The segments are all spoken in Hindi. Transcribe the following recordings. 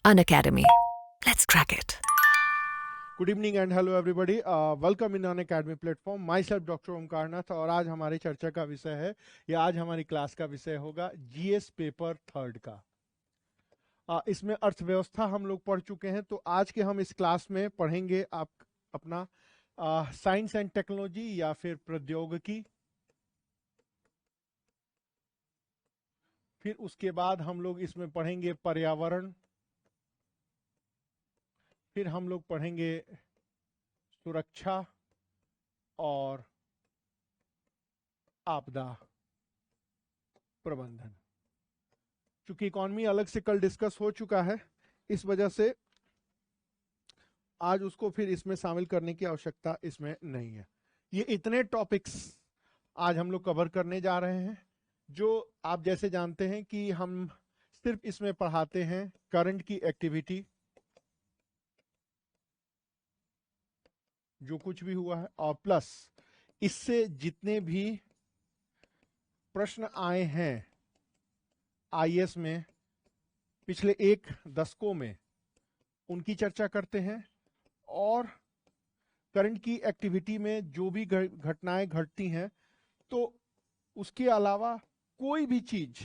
Unacademy. Let's crack it. Good evening and hello everybody, welcome in Unacademy platform. Myself doctor Omkar Nath, और आज हमारी चर्चा का विषय है, या आज हमारी क्लास का विषय होगा जीएस पेपर थर्ड का। इसमें अर्थव्यवस्था हम लोग पढ़ चुके हैं, तो आज के हम इस क्लास में पढ़ेंगे आप अपना साइंस एंड टेक्नोलॉजी या फिर प्रौद्योगिकी। फिर उसके बाद हम लोग इसमें पढ़ेंगे पर्यावरण। फिर हम लोग पढ़ेंगे सुरक्षा और आपदा प्रबंधन। चूंकि इकॉनमी अलग से कल डिस्कस हो चुका है, इस वजह से आज उसको फिर इसमें शामिल करने की आवश्यकता इसमें नहीं है। ये इतने टॉपिक्स आज हम लोग कवर करने जा रहे हैं जो आप जैसे जानते हैं कि हम सिर्फ इसमें पढ़ाते हैं करंट की एक्टिविटी, जो कुछ भी हुआ है, और प्लस इससे जितने भी प्रश्न आए हैं आईएएस में पिछले एक दशकों में, उनकी चर्चा करते हैं। और करंट की एक्टिविटी में जो भी घटनाएं घटती हैं, तो उसके अलावा कोई भी चीज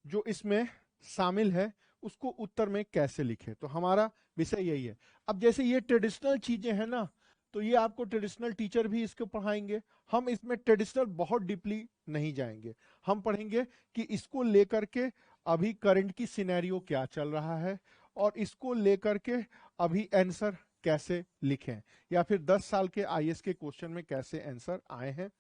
जो इसमें शामिल है उसको उत्तर में कैसे लिखें, तो हमारा विषय यही है। अब जैसे ये ट्रेडिशनल चीजें हैं ना, तो ये आपको ट्रेडिशनल टीचर भी इसको पढ़ाएंगे। हम इसमें ट्रेडिशनल बहुत डीपली नहीं जाएंगे, हम पढ़ेंगे कि इसको लेकर के अभी करंट की सिनेरियो क्या चल रहा है, और इसको लेकर के अभी आंसर कैसे लिखें, या फिर 10 साल के आईएएस के क्वेश्चन में कैसे आंसर आए हैं,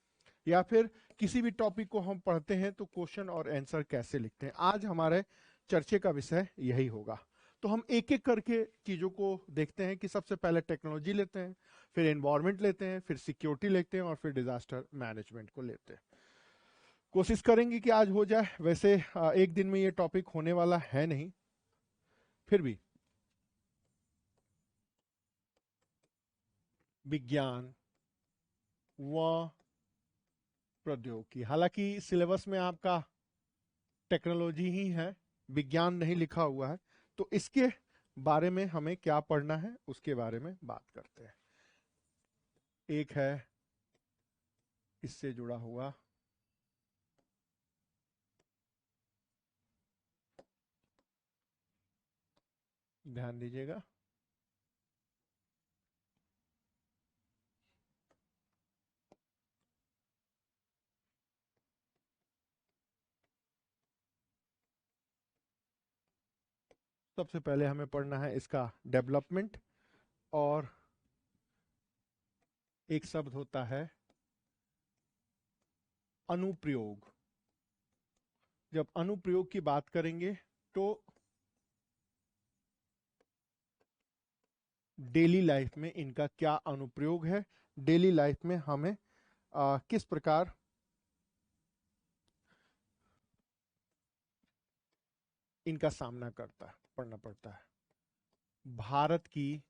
या फिर किसी भी टॉपिक को हम पढ़ते हैं तो क्वेश्चन और आंसर कैसे लिखते हैं। आज हमारे चर्चे का विषय यही होगा। तो हम एक एक करके चीजों को देखते हैं कि सबसे पहले टेक्नोलॉजी लेते हैं, फिर एनवायरनमेंट लेते हैं, फिर सिक्योरिटी लेते हैं, और फिर डिजास्टर मैनेजमेंट को लेते हैं। कोशिश करेंगे कि आज हो जाए। वैसे एक दिन में ये टॉपिक होने वाला है नहीं, फिर भी विज्ञान व प्रौद्योगिकी, हालांकि सिलेबस में आपका टेक्नोलॉजी ही है, विज्ञान नहीं लिखा हुआ है, तो इसके बारे में हमें क्या पढ़ना है उसके बारे में बात करते हैं। एक है इससे जुड़ा हुआ, ध्यान दीजिएगा। सबसे पहले हमें पढ़ना है इसका डेवलपमेंट, और एक शब्द होता है अनुप्रयोग। जब अनुप्रयोग की बात करेंगे तो डेली लाइफ में इनका क्या अनुप्रयोग है, डेली लाइफ में हमें किस प्रकार इनका सामना पड़ना पड़ता है। भारत की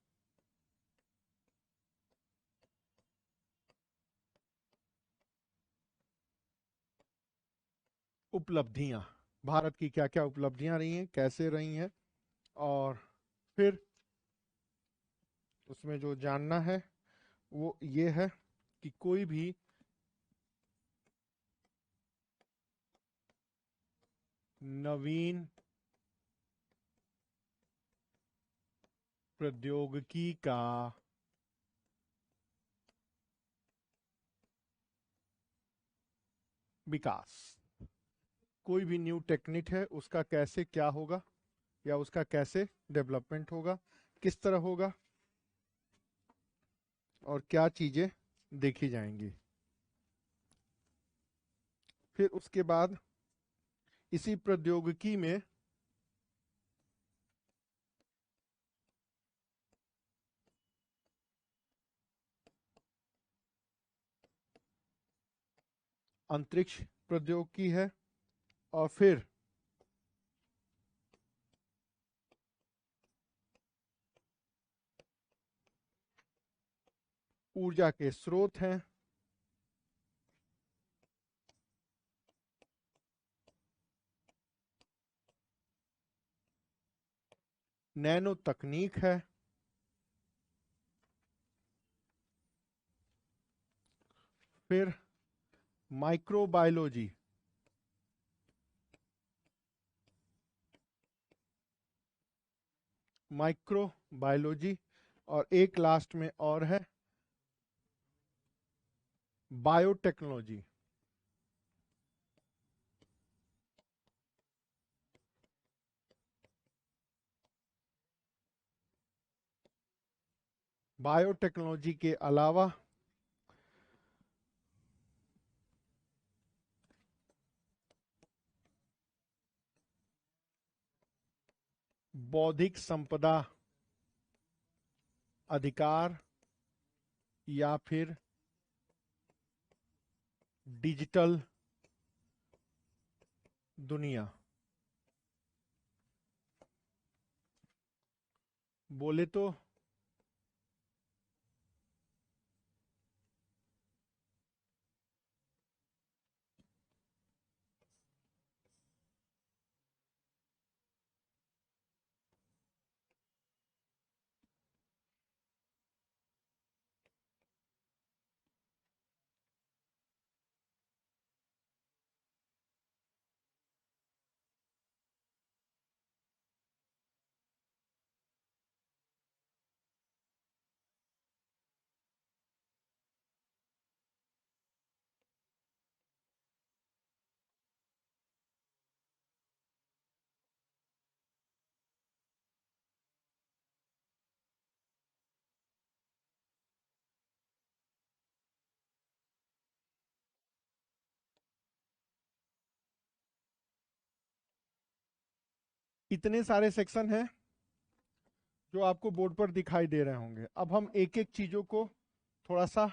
उपलब्धियां, भारत की क्या क्या उपलब्धियां रही हैं, कैसे रही हैं, और फिर उसमें जो जानना है वो ये है कि कोई भी नवीन प्रौद्योगिकी का विकास, कोई भी न्यू टेक्निक है उसका कैसे क्या होगा, या उसका कैसे डेवलपमेंट होगा, किस तरह होगा, और क्या चीजें देखी जाएंगी। फिर उसके बाद इसी प्रौद्योगिकी में अंतरिक्ष प्रौद्योगिकी है, और फिर ऊर्जा के स्रोत हैं, नैनो तकनीक है, फिर माइक्रोबायोलॉजी, माइक्रोबायोलॉजी, और एक लास्ट में और है बायोटेक्नोलॉजी। बायोटेक्नोलॉजी के अलावा बौद्धिक संपदा अधिकार या फिर डिजिटल दुनिया। बोले तो इतने सारे सेक्शन हैं जो आपको बोर्ड पर दिखाई दे रहे होंगे। अब हम एक एक चीजों को थोड़ा सा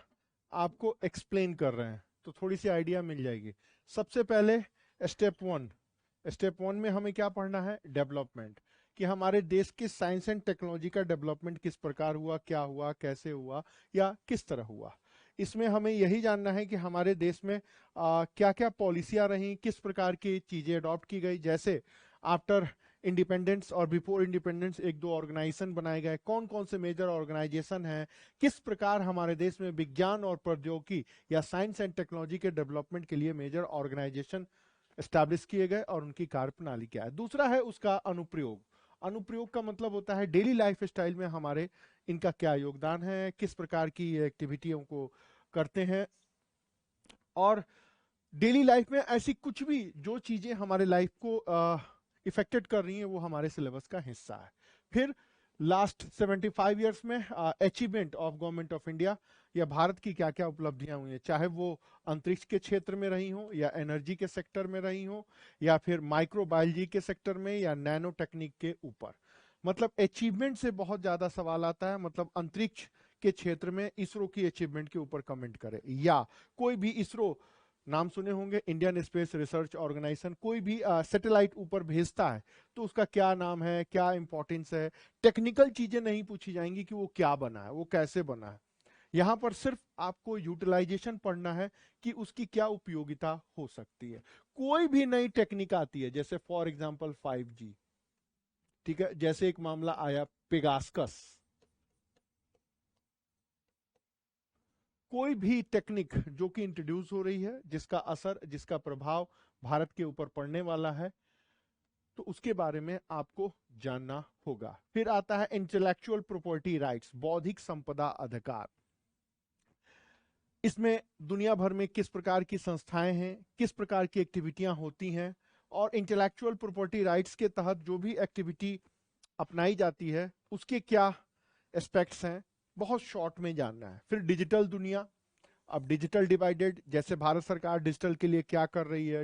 आपको एक्सप्लेन कर रहे हैं तो थोड़ी सी आइडिया मिल जाएगी। सबसे पहले स्टेप वन। स्टेप वन में हमें क्या पढ़ना है? डेवलपमेंट, कि हमारे देश के साइंस एंड टेक्नोलॉजी का डेवलपमेंट किस प्रकार हुआ, क्या हुआ, कैसे हुआ या किस तरह हुआ। इसमें हमें यही जानना है कि हमारे देश में क्या क्या पॉलिसियां रही, किस प्रकार की चीजें अडॉप्ट की गई। जैसे आफ्टर इंडिपेंडेंस और बिफोर इंडिपेंडेंस एक दो ऑर्गेनाइजेशन बनाए गए, कौन कौन से मेजर ऑर्गेनाइजेशन हैं, किस प्रकार हमारे देश में विज्ञान और प्रौद्योगिकी या साइंस एंड टेक्नोलॉजी के डेवलपमेंट के लिए मेजर ऑर्गेनाइजेशन एस्टैब्लिश किए गए और उनकी कार्यप्रणाली क्या है। दूसरा है उसका अनुप्रयोग। अनुप्रयोग का मतलब होता है डेली लाइफ स्टाइल में हमारे इनका क्या योगदान है, किस प्रकार की एक्टिविटियों को करते हैं, और डेली लाइफ में ऐसी कुछ भी जो चीजें हमारे लाइफ को इफेक्टेड कर रही हैं वो हमारे सिलेबस का हिस्सा है। फिर लास्ट 75 इयर्स में achievement of government of India या भारत की क्या क्या उपलब्धियां हुई हैं, चाहे वो अंतरिक्ष के क्षेत्र में रही हो या एनर्जी के सेक्टर में रही हो या फिर माइक्रोबायोलॉजी के सेक्टर में या नैनो टेक्निक के ऊपर। मतलब अचीवमेंट से बहुत ज्यादा सवाल आता है, मतलब अंतरिक्ष के क्षेत्र में इसरो की अचीवमेंट के ऊपर कमेंट करे, या कोई भी इसरो, नाम सुने होंगे इंडियन स्पेस रिसर्च ऑर्गेनाइजेशन, कोई भी सैटेलाइट ऊपर भेजता है तो उसका क्या नाम है, क्या इंपॉर्टेंस है। टेक्निकल चीजें नहीं पूछी जाएंगी कि वो क्या बना है, वो कैसे बना है। यहां पर सिर्फ आपको यूटिलाइजेशन पढ़ना है कि उसकी क्या उपयोगिता हो सकती है। कोई भी नई टेक्निक आती है, जैसे फॉर एग्जांपल 5G, ठीक है, जैसे एक मामला आया पेगासकस, कोई भी टेक्निक जो कि इंट्रोड्यूस हो रही है, जिसका असर, जिसका प्रभाव भारत के ऊपर पड़ने वाला है, तो उसके बारे में आपको जानना होगा। फिर आता है इंटेलेक्चुअल प्रॉपर्टी राइट्स, बौद्धिक संपदा अधिकार। इसमें दुनिया भर में किस प्रकार की संस्थाएं हैं, किस प्रकार की एक्टिविटियां होती हैं, और इंटेलेक्चुअल प्रॉपर्टी राइट्स के तहत जो भी एक्टिविटी अपनाई जाती है उसके क्या एस्पेक्ट्स हैं, बहुत शॉर्ट में जानना है। फिर डिजिटल दुनिया, अब डिजिटल डिवाइडेड, जैसे भारत सरकार डिजिटल के लिए क्या कर रही है,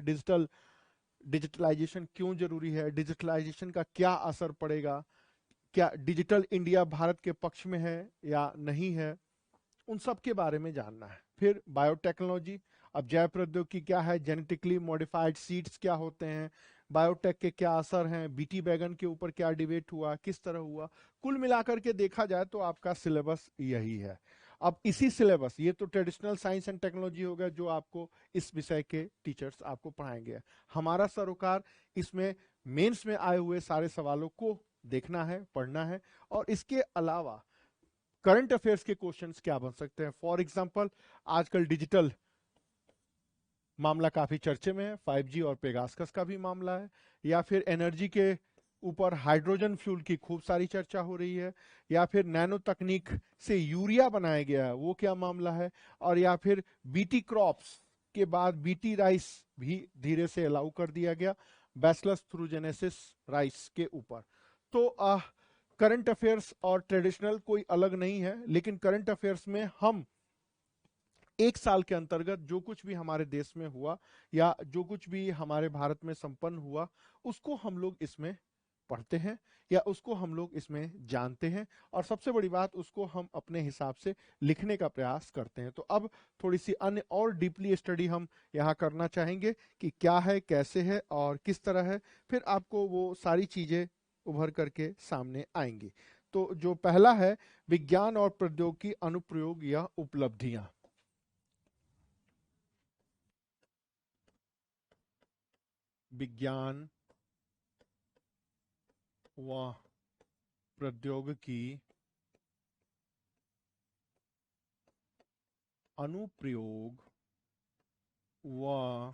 डिजिटलाइजेशन क्यों जरूरी है, डिजिटलाइजेशन का क्या असर पड़ेगा, क्या डिजिटल इंडिया भारत के पक्ष में है या नहीं है, उन सब के बारे में जानना है। फिर बायोटेक्नोलॉजी, अब जैव प्रौद्योगिकी क्या है, जेनेटिकली मॉडिफाइड सीड्स क्या होते हैं, बायोटेक के क्या असर हैं, बीटी बैगन के ऊपर क्या डिबेट हुआ, किस तरह हुआ। कुल मिलाकर के देखा जाए तो आपका सिलेबस यही है। अब इसी सिलेबस, ये तो ट्रेडिशनल साइंस एंड टेक्नोलॉजी होगा जो आपको इस विषय के टीचर्स आपको पढ़ाएंगे। हमारा सरोकार इसमें मेंस में आए हुए सारे सवालों को देखना है, पढ़ना है। और इसके अलावा करंट अफेयर्स के क्वेश्चंस क्या बन सकते हैं। फॉर एग्जांपल आजकल डिजिटल मामला काफी चर्चे में है, 5G और पेगासकस का भी मामला है, या फिर एनर्जी के ऊपर हाइड्रोजन फ्यूल की खूब सारी चर्चा हो रही है, या फिर नैनो तकनीक से यूरिया बनाया गया है वो क्या मामला है, और या फिर बीटी क्रॉप्स के बाद बीटी राइस भी धीरे से अलाउ कर दिया गया बैसिलस थ्रूजेनेसिस राइस के ऊपर। तो करंट अफेयर्स और ट्रेडिशनल कोई अलग नहीं है, लेकिन करंट अफेयर्स में हम एक साल के अंतर्गत जो कुछ भी हमारे देश में हुआ या जो कुछ भी हमारे भारत में संपन्न हुआ उसको हम लोग इसमें पढ़ते हैं या उसको हम लोग इसमें जानते हैं, और सबसे बड़ी बात उसको हम अपने हिसाब से लिखने का प्रयास करते हैं। तो अब थोड़ी सी अन्य और डीपली स्टडी हम यहाँ करना चाहेंगे कि क्या है, कैसे है और किस तरह है, फिर आपको वो सारी चीजें उभर करके सामने आएंगी। तो जो पहला है, विज्ञान और प्रौद्योगिकी अनुप्रयोग या उपलब्धियां। विज्ञान व प्रौद्योगिकी अनुप्रयोग व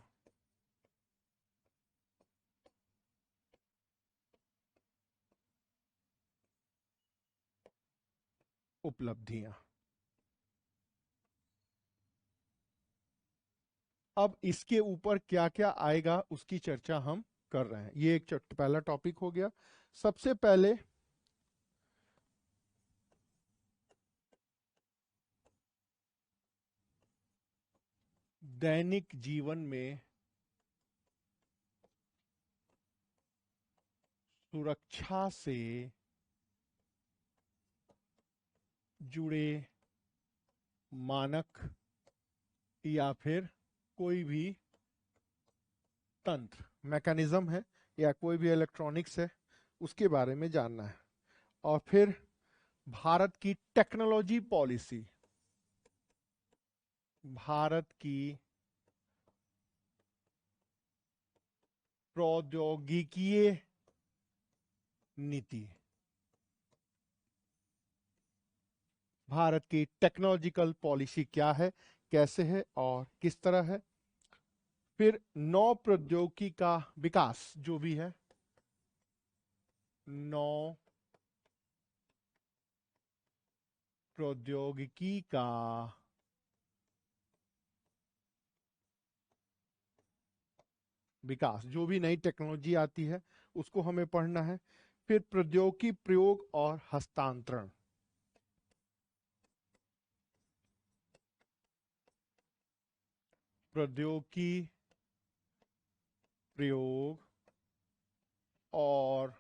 उपलब्धियां। अब इसके ऊपर क्या क्या आएगा उसकी चर्चा हम कर रहे हैं। ये एक पहला टॉपिक हो गया। सबसे पहले दैनिक जीवन में सुरक्षा से जुड़े मानक या फिर कोई भी तंत्र, मैकेनिज्म है या कोई भी इलेक्ट्रॉनिक्स है, उसके बारे में जानना है। और फिर भारत की टेक्नोलॉजी पॉलिसी, भारत की प्रौद्योगिकीय नीति, भारत की टेक्नोलॉजिकल पॉलिसी क्या है, कैसे है और किस तरह है। फिर नौ प्रौद्योगिकी का विकास जो भी है, नौ प्रौद्योगिकी का विकास, जो भी नई टेक्नोलॉजी आती है उसको हमें पढ़ना है। फिर प्रौद्योगिकी प्रयोग और हस्तांतरण, प्रौद्योगिकी प्रयोग और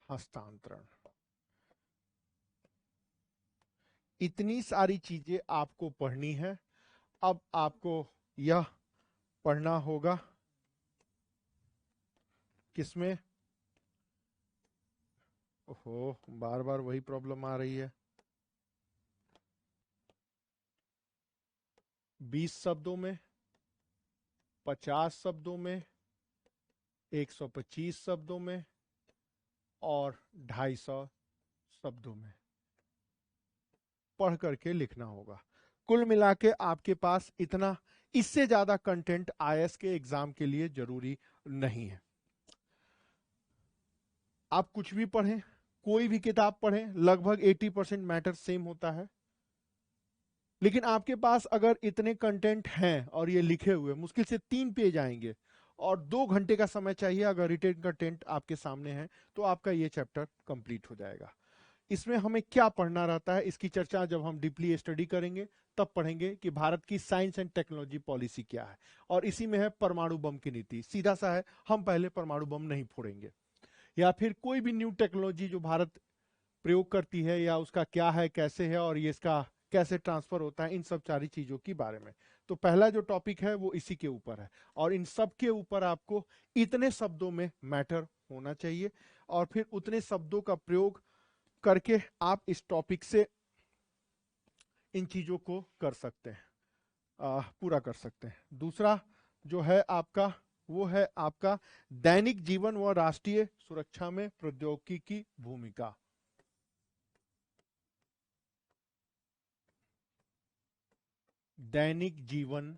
हस्तांतरण। इतनी सारी चीजें आपको पढ़नी है। अब आपको यह पढ़ना होगा किसमें, ओहो बार बार वही प्रॉब्लम आ रही है। 20 शब्दों में, 50 शब्दों में, 125 शब्दों में और 250 शब्दों में पढ़ करके लिखना होगा। कुल मिला के आपके पास इतना, इससे ज्यादा कंटेंट आईएएस के एग्जाम के लिए जरूरी नहीं है। आप कुछ भी पढ़ें, कोई भी किताब पढ़ें, लगभग 80% मैटर सेम होता है। लेकिन आपके पास अगर इतने कंटेंट हैं और ये लिखे हुए, मुश्किल से 3 पेज आएंगे और 2 घंटे का समय चाहिए अगर रिटेन कंटेंट आपके सामने है, तो आपका ये चैप्टर कंप्लीट हो जाएगा। इसमें हमें क्या पढ़ना रहता है, इसकी चर्चा जब हम डीपली स्टडी करेंगे तब पढ़ेंगे कि भारत की साइंस एंड टेक्नोलॉजी पॉलिसी क्या है। और इसी में है परमाणु बम की नीति। सीधा सा है, हम पहले परमाणु बम नहीं फोड़ेंगे, या फिर कोई भी न्यू टेक्नोलॉजी जो भारत प्रयोग करती है या उसका क्या है, कैसे है और ये इसका कैसे ट्रांसफर होता है, इन सब सारी चीजों के बारे में। तो पहला जो टॉपिक है वो इसी के ऊपर है, और इन सब के ऊपर आपको इतने शब्दों में मैटर होना चाहिए और फिर उतने शब्दों का प्रयोग करके आप इस टॉपिक से इन चीजों को कर सकते हैं, पूरा कर सकते हैं। दूसरा जो है आपका वो है आपका दैनिक जीवन व राष्ट्रीय सुरक्षा में प्रौद्योगिकी की भूमिका। दैनिक जीवन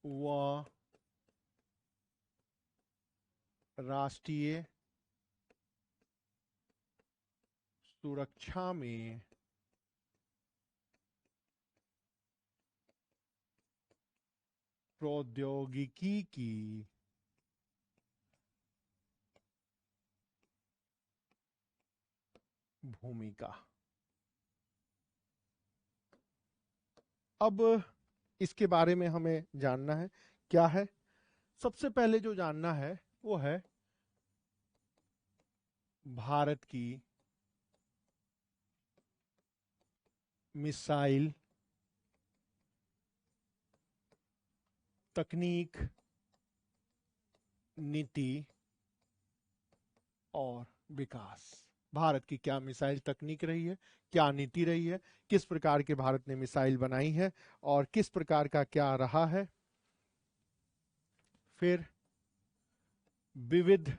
व राष्ट्रीय सुरक्षा में प्रौद्योगिकी की भूमिका। अब इसके बारे में हमें जानना है क्या है। सबसे पहले जो जानना है वो है भारत की मिसाइल तकनीक, नीति और विकास। भारत की क्या मिसाइल तकनीक रही है, क्या नीति रही है, किस प्रकार के भारत ने मिसाइल बनाई है और किस प्रकार का क्या रहा है। फिर विविध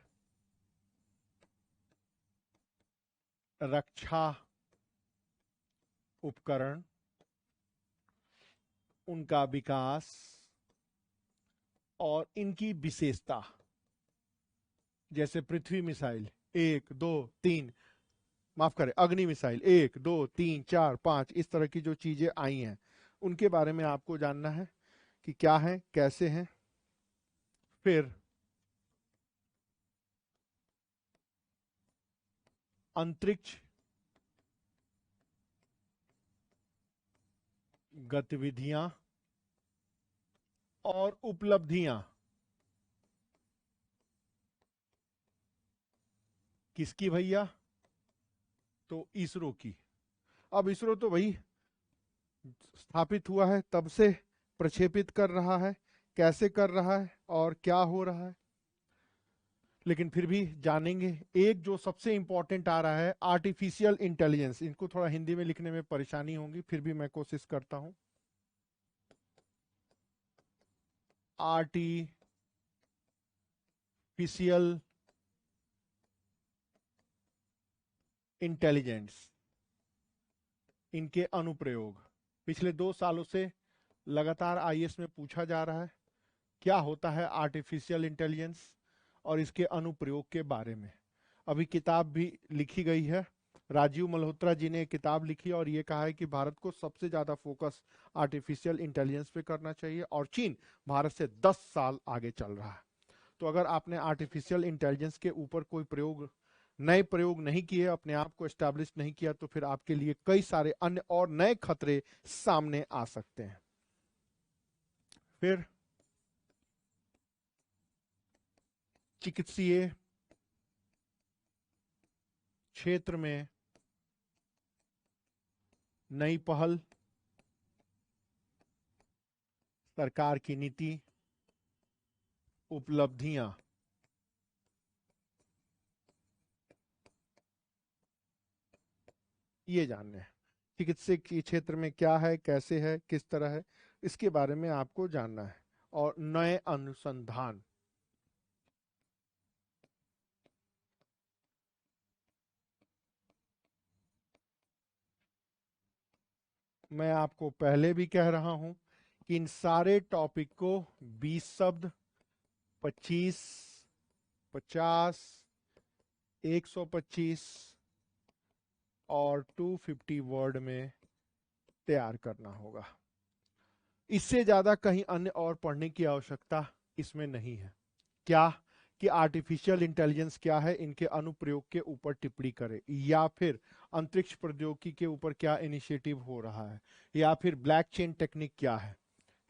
रक्षा उपकरण, उनका विकास और इनकी विशेषता, जैसे पृथ्वी मिसाइल 1, 2, 3, माफ करें अग्नि मिसाइल 1, 2, 3, 4, 5, इस तरह की जो चीजें आई हैं उनके बारे में आपको जानना है कि क्या है, कैसे हैं। फिर अंतरिक्ष गतिविधियां और उपलब्धियां किसकी भैया, तो इसरो की। अब इसरो तो भाई स्थापित हुआ है तब से प्रक्षेपित कर रहा है, कैसे कर रहा है और क्या हो रहा है, लेकिन फिर भी जानेंगे। एक जो सबसे इंपॉर्टेंट आ रहा है आर्टिफिशियल इंटेलिजेंस, इनको थोड़ा हिंदी में लिखने में परेशानी होगी, फिर भी मैं कोशिश करता हूं। आर्टिफिशियल इंटेलिजेंस, इनके अनुप्रयोग पिछले 2 सालों से लगातार आईएएस में पूछा जा रहा है। क्या होता है आर्टिफिशियल इंटेलिजेंस और इसके अनुप्रयोग के बारे में। अभी किताब भी लिखी गई है, राजीव मल्होत्रा जी ने किताब लिखी और ये कहा है कि भारत को सबसे ज्यादा फोकस आर्टिफिशियल इंटेलिजेंस पे करना चाहिए और चीन भारत से 10 साल आगे चल रहा है। तो अगर आपने आर्टिफिशियल इंटेलिजेंस के ऊपर कोई नए प्रयोग नहीं किए, अपने आप को एस्टैब्लिश नहीं किया, तो फिर आपके लिए कई सारे अन्य और नए खतरे सामने आ सकते हैं। फिर चिकित्सीय क्षेत्र में नई पहल, सरकार की नीति, उपलब्धियां, ये जानने हैं। चिकित्सा के क्षेत्र में क्या है, कैसे है, किस तरह है, इसके बारे में आपको जानना है। और नए अनुसंधान, मैं आपको पहले भी कह रहा हूं कि इन सारे टॉपिक को 20 शब्द, 25, 50, 125 और 250 वर्ड में तैयार करना होगा। इससे ज्यादा कहीं अन्य और पढ़ने की आवश्यकता इसमें नहीं है। क्या कि आर्टिफिशियल इंटेलिजेंस क्या है, इनके अनुप्रयोग के ऊपर टिप्पणी करें, या फिर अंतरिक्ष प्रौद्योगिकी के ऊपर क्या इनिशिएटिव हो रहा है, या फिर ब्लॉकचेन टेक्निक क्या है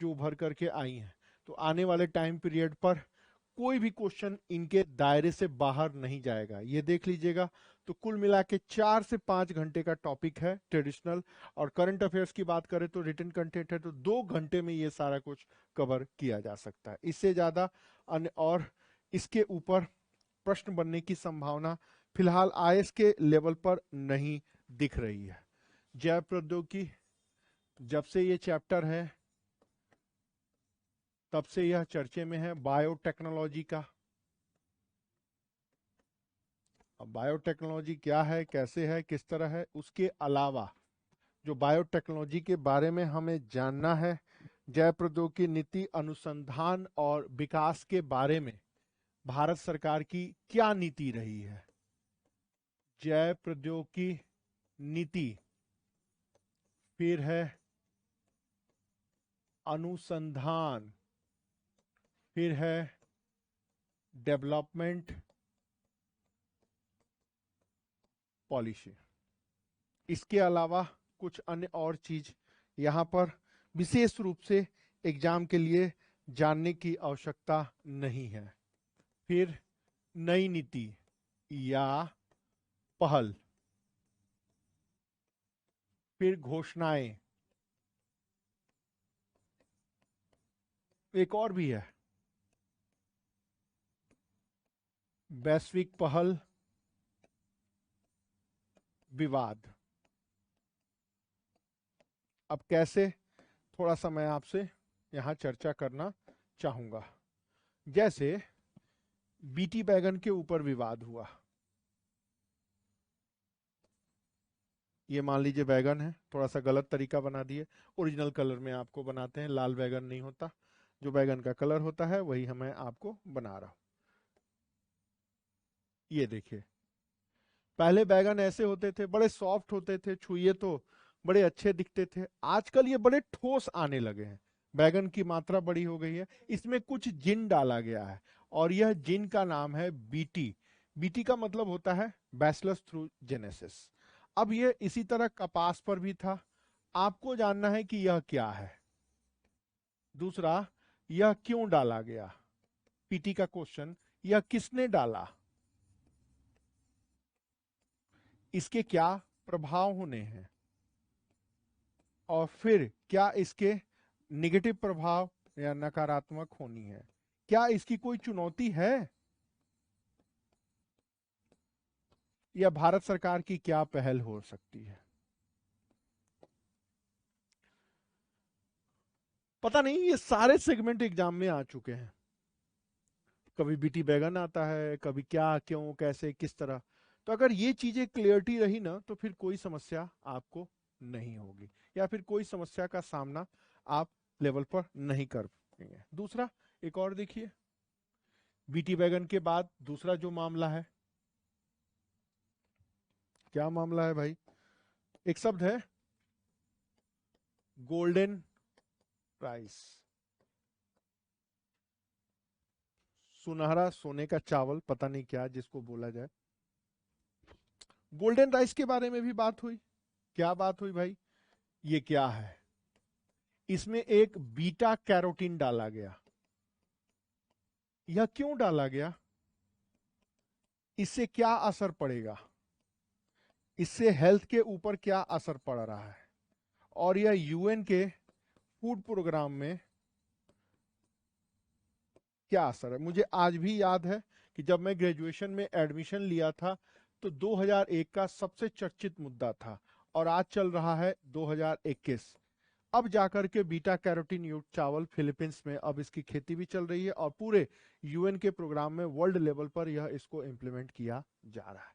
जो उभर करके आई है। तो आने वाले टाइम पीरियड पर कोई भी क्वेश्चन इनके दायरे से बाहर नहीं जाएगा, ये देख लीजिएगा। तो कुल मिला के 4 से 5 घंटे का टॉपिक है ट्रेडिशनल, और करंट अफेयर्स की बात करें तो रिटन कंटेंट है, तो 2 घंटे में ये सारा कुछ कवर किया जा सकता है। इससे ज्यादा अन्य और इसके ऊपर प्रश्न बनने की संभावना फिलहाल आईएएस के लेवल पर नहीं दिख रही है। जैव प्रौद्योगिकी, जब से ये चैप्टर है तब से यह चर्चे में है बायोटेक्नोलॉजी का। अब बायोटेक्नोलॉजी क्या है, कैसे है, किस तरह है, उसके अलावा जो बायोटेक्नोलॉजी के बारे में हमें जानना है, जैव प्रौद्योगिकी नीति अनुसंधान और विकास के बारे में भारत सरकार की क्या नीति रही है। जैव प्रौद्योगिकी नीति, फिर है अनुसंधान, फिर है डेवलपमेंट पॉलिसी। इसके अलावा कुछ अन्य और चीज यहां पर विशेष रूप से एग्जाम के लिए जानने की आवश्यकता नहीं है। फिर नई नीति या पहल, फिर घोषणाएं, एक और भी है वैश्विक पहल, विवाद। अब कैसे, थोड़ा सा मैं आपसे यहां चर्चा करना चाहूंगा। जैसे बीटी बैगन के ऊपर विवाद हुआ, ये मान लीजिए बैगन है, थोड़ा सा गलत तरीका बना दिए, ओरिजिनल कलर में आपको बनाते हैं, लाल बैगन नहीं होता, जो बैगन का कलर होता है वही हमें आपको बना रहा हूं। ये देखिए, पहले बैगन ऐसे होते थे, बड़े सॉफ्ट होते थे, छुइए तो बड़े अच्छे दिखते थे। आजकल ये बड़े ठोस आने लगे हैं, बैगन की मात्रा बड़ी हो गई है, इसमें कुछ जिन डाला गया है और यह जिन का नाम है बीटी। बीटी का मतलब होता है बैसिलस थ्रूजेनेसिस। अब ये इसी तरह कपास पर भी था। आपको जानना है कि यह क्या है। दूसरा, यह क्यों डाला गया, पीटी का क्वेश्चन, यह किसने डाला, इसके क्या प्रभाव होने हैं, और फिर क्या इसके नेगेटिव प्रभाव या नकारात्मक होनी है, क्या इसकी कोई चुनौती है, या भारत सरकार की क्या पहल हो सकती है। पता नहीं, ये सारे सेगमेंट एग्जाम में आ चुके हैं। कभी बीटी बैगन आता है, कभी क्या, क्यों, कैसे, किस तरह। तो अगर ये चीजें क्लियरिटी रही ना, तो फिर कोई समस्या आपको नहीं होगी, या फिर कोई समस्या का सामना आप लेवल पर नहीं कर पाएंगे। दूसरा, एक और देखिए, बीटी बैगन के बाद दूसरा जो मामला है, क्या मामला है भाई, एक शब्द है गोल्डन राइस, सुनहरा सोने का चावल, पता नहीं क्या जिसको बोला जाए। गोल्डन राइस के बारे में भी बात हुई। क्या बात हुई भाई, ये क्या है, इसमें एक बीटा कैरोटीन डाला गया। यह क्यों डाला गया, इससे क्या असर पड़ेगा, इससे हेल्थ के ऊपर क्या असर पड़ रहा है, और यह यूएन के फूड प्रोग्राम में क्या असर है। मुझे आज भी याद है कि जब मैं ग्रेजुएशन में एडमिशन लिया था तो 2001 का सबसे चर्चित मुद्दा था, और आज चल रहा है 2021। अब जाकर के बीटा कैरोटीन युक्त चावल फिलीपींस में अब इसकी खेती भी चल रही है, और पूरे यूएन के प्रोग्राम में वर्ल्ड लेवल पर यह इसको इंप्लीमेंट किया जा रहा है।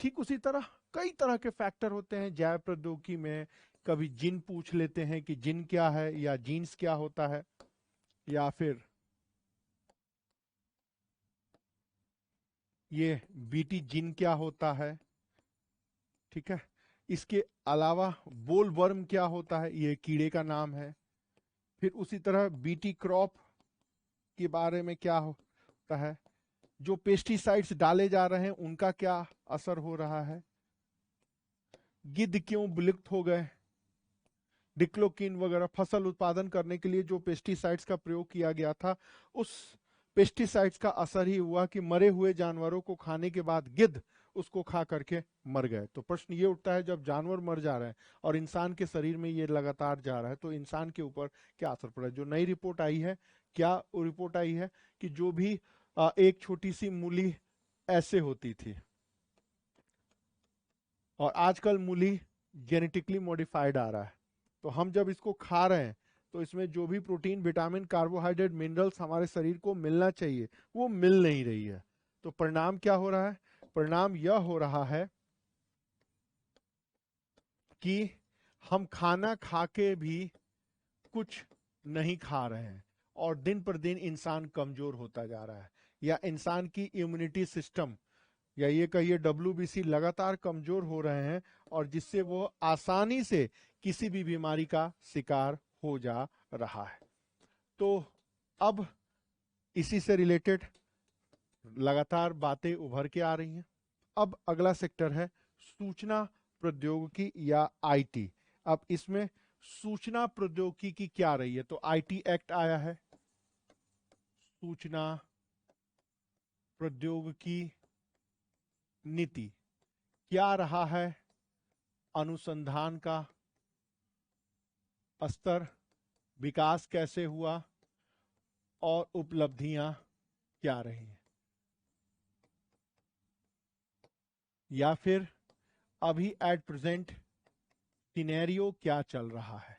ठीक उसी तरह कई तरह के फैक्टर होते हैं जैव प्रौद्योगिकी में। कभी जिन पूछ लेते हैं कि जिन क्या है, या जीन्स क्या होता है, या फिर ये बीटी जिन क्या होता है, ठीक है। इसके अलावा बोलवर्म क्या होता है, ये कीड़े का नाम है। फिर उसी तरह बीटी क्रॉप के बारे में क्या होता है, जो पेस्टिसाइड्स डाले जा रहे हैं उनका क्या असर हो रहा है, गिद्ध क्यों विलुप्त हो गए, डिक्लोकिन वगैरह फसल उत्पादन करने के लिए जो पेस्टिसाइड्स का प्रयोग किया गया था, उस पेस्टिसाइड्स का असर ही हुआ कि मरे हुए जानवरों को खाने के बाद गिद्ध उसको खा करके मर गए। तो प्रश्न ये उठता है, जब जानवर मर जा रहे हैं और इंसान के शरीर में ये लगातार जा रहा है, तो इंसान के ऊपर क्या असर पड़ा है। जो नई रिपोर्ट आई है, क्या रिपोर्ट आई है कि जो भी एक छोटी सी मूली ऐसे होती थी, और आजकल मूली जेनेटिकली मॉडिफाइड आ रहा है, तो हम जब इसको खा रहे हैं तो इसमें जो भी प्रोटीन, विटामिन, कार्बोहाइड्रेट, मिनरल्स हमारे शरीर को मिलना चाहिए वो मिल नहीं रही है। तो परिणाम क्या हो रहा है? परिणाम यह हो रहा है कि हम खाना खा के भी कुछ नहीं खा रहे हैं और दिन पर दिन इंसान कमजोर होता जा रहा है, या इंसान की इम्यूनिटी सिस्टम या ये कहिए WBC लगातार कमजोर हो रहे हैं, और जिससे वो आसानी से किसी भी बीमारी का शिकार हो जा रहा है। तो अब इसी से रिलेटेड लगातार बातें उभर के आ रही हैं। अब अगला सेक्टर है सूचना प्रौद्योगिकी या IT। अब इसमें सूचना प्रौद्योगिकी की क्या रही है? तो IT एक्ट आया है, सूचना प्रौद्योगिकी नीति क्या रहा है? अनुसंधान का स्तर, विकास कैसे हुआ और उपलब्धियां क्या रही हैं, या फिर अभी एट प्रेजेंट सिनेरियो क्या चल रहा है,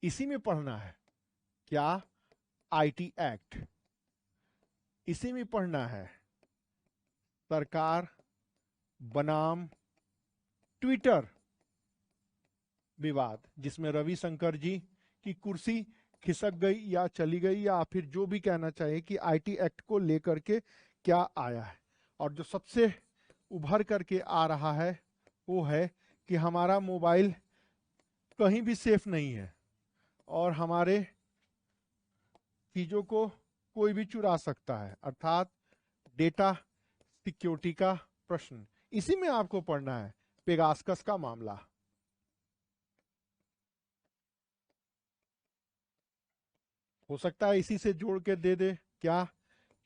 इसी में पढ़ना है। क्या? IT act. इसी में पढ़ना है सरकार बनाम ट्विटर विवाद, जिसमें रविशंकर जी की कुर्सी खिसक गई या चली गई, या फिर जो भी कहना चाहिए कि IT एक्ट को लेकर के क्या आया है। और जो सबसे उभर करके आ रहा है वो है कि हमारा मोबाइल कहीं भी सेफ नहीं है और हमारे चीजों को कोई भी चुरा सकता है, अर्थात डेटा सिक्योरिटी का प्रश्न। इसी में आपको पढ़ना है पेगासकस का मामला। हो सकता है इसी से जोड़ के दे दे क्या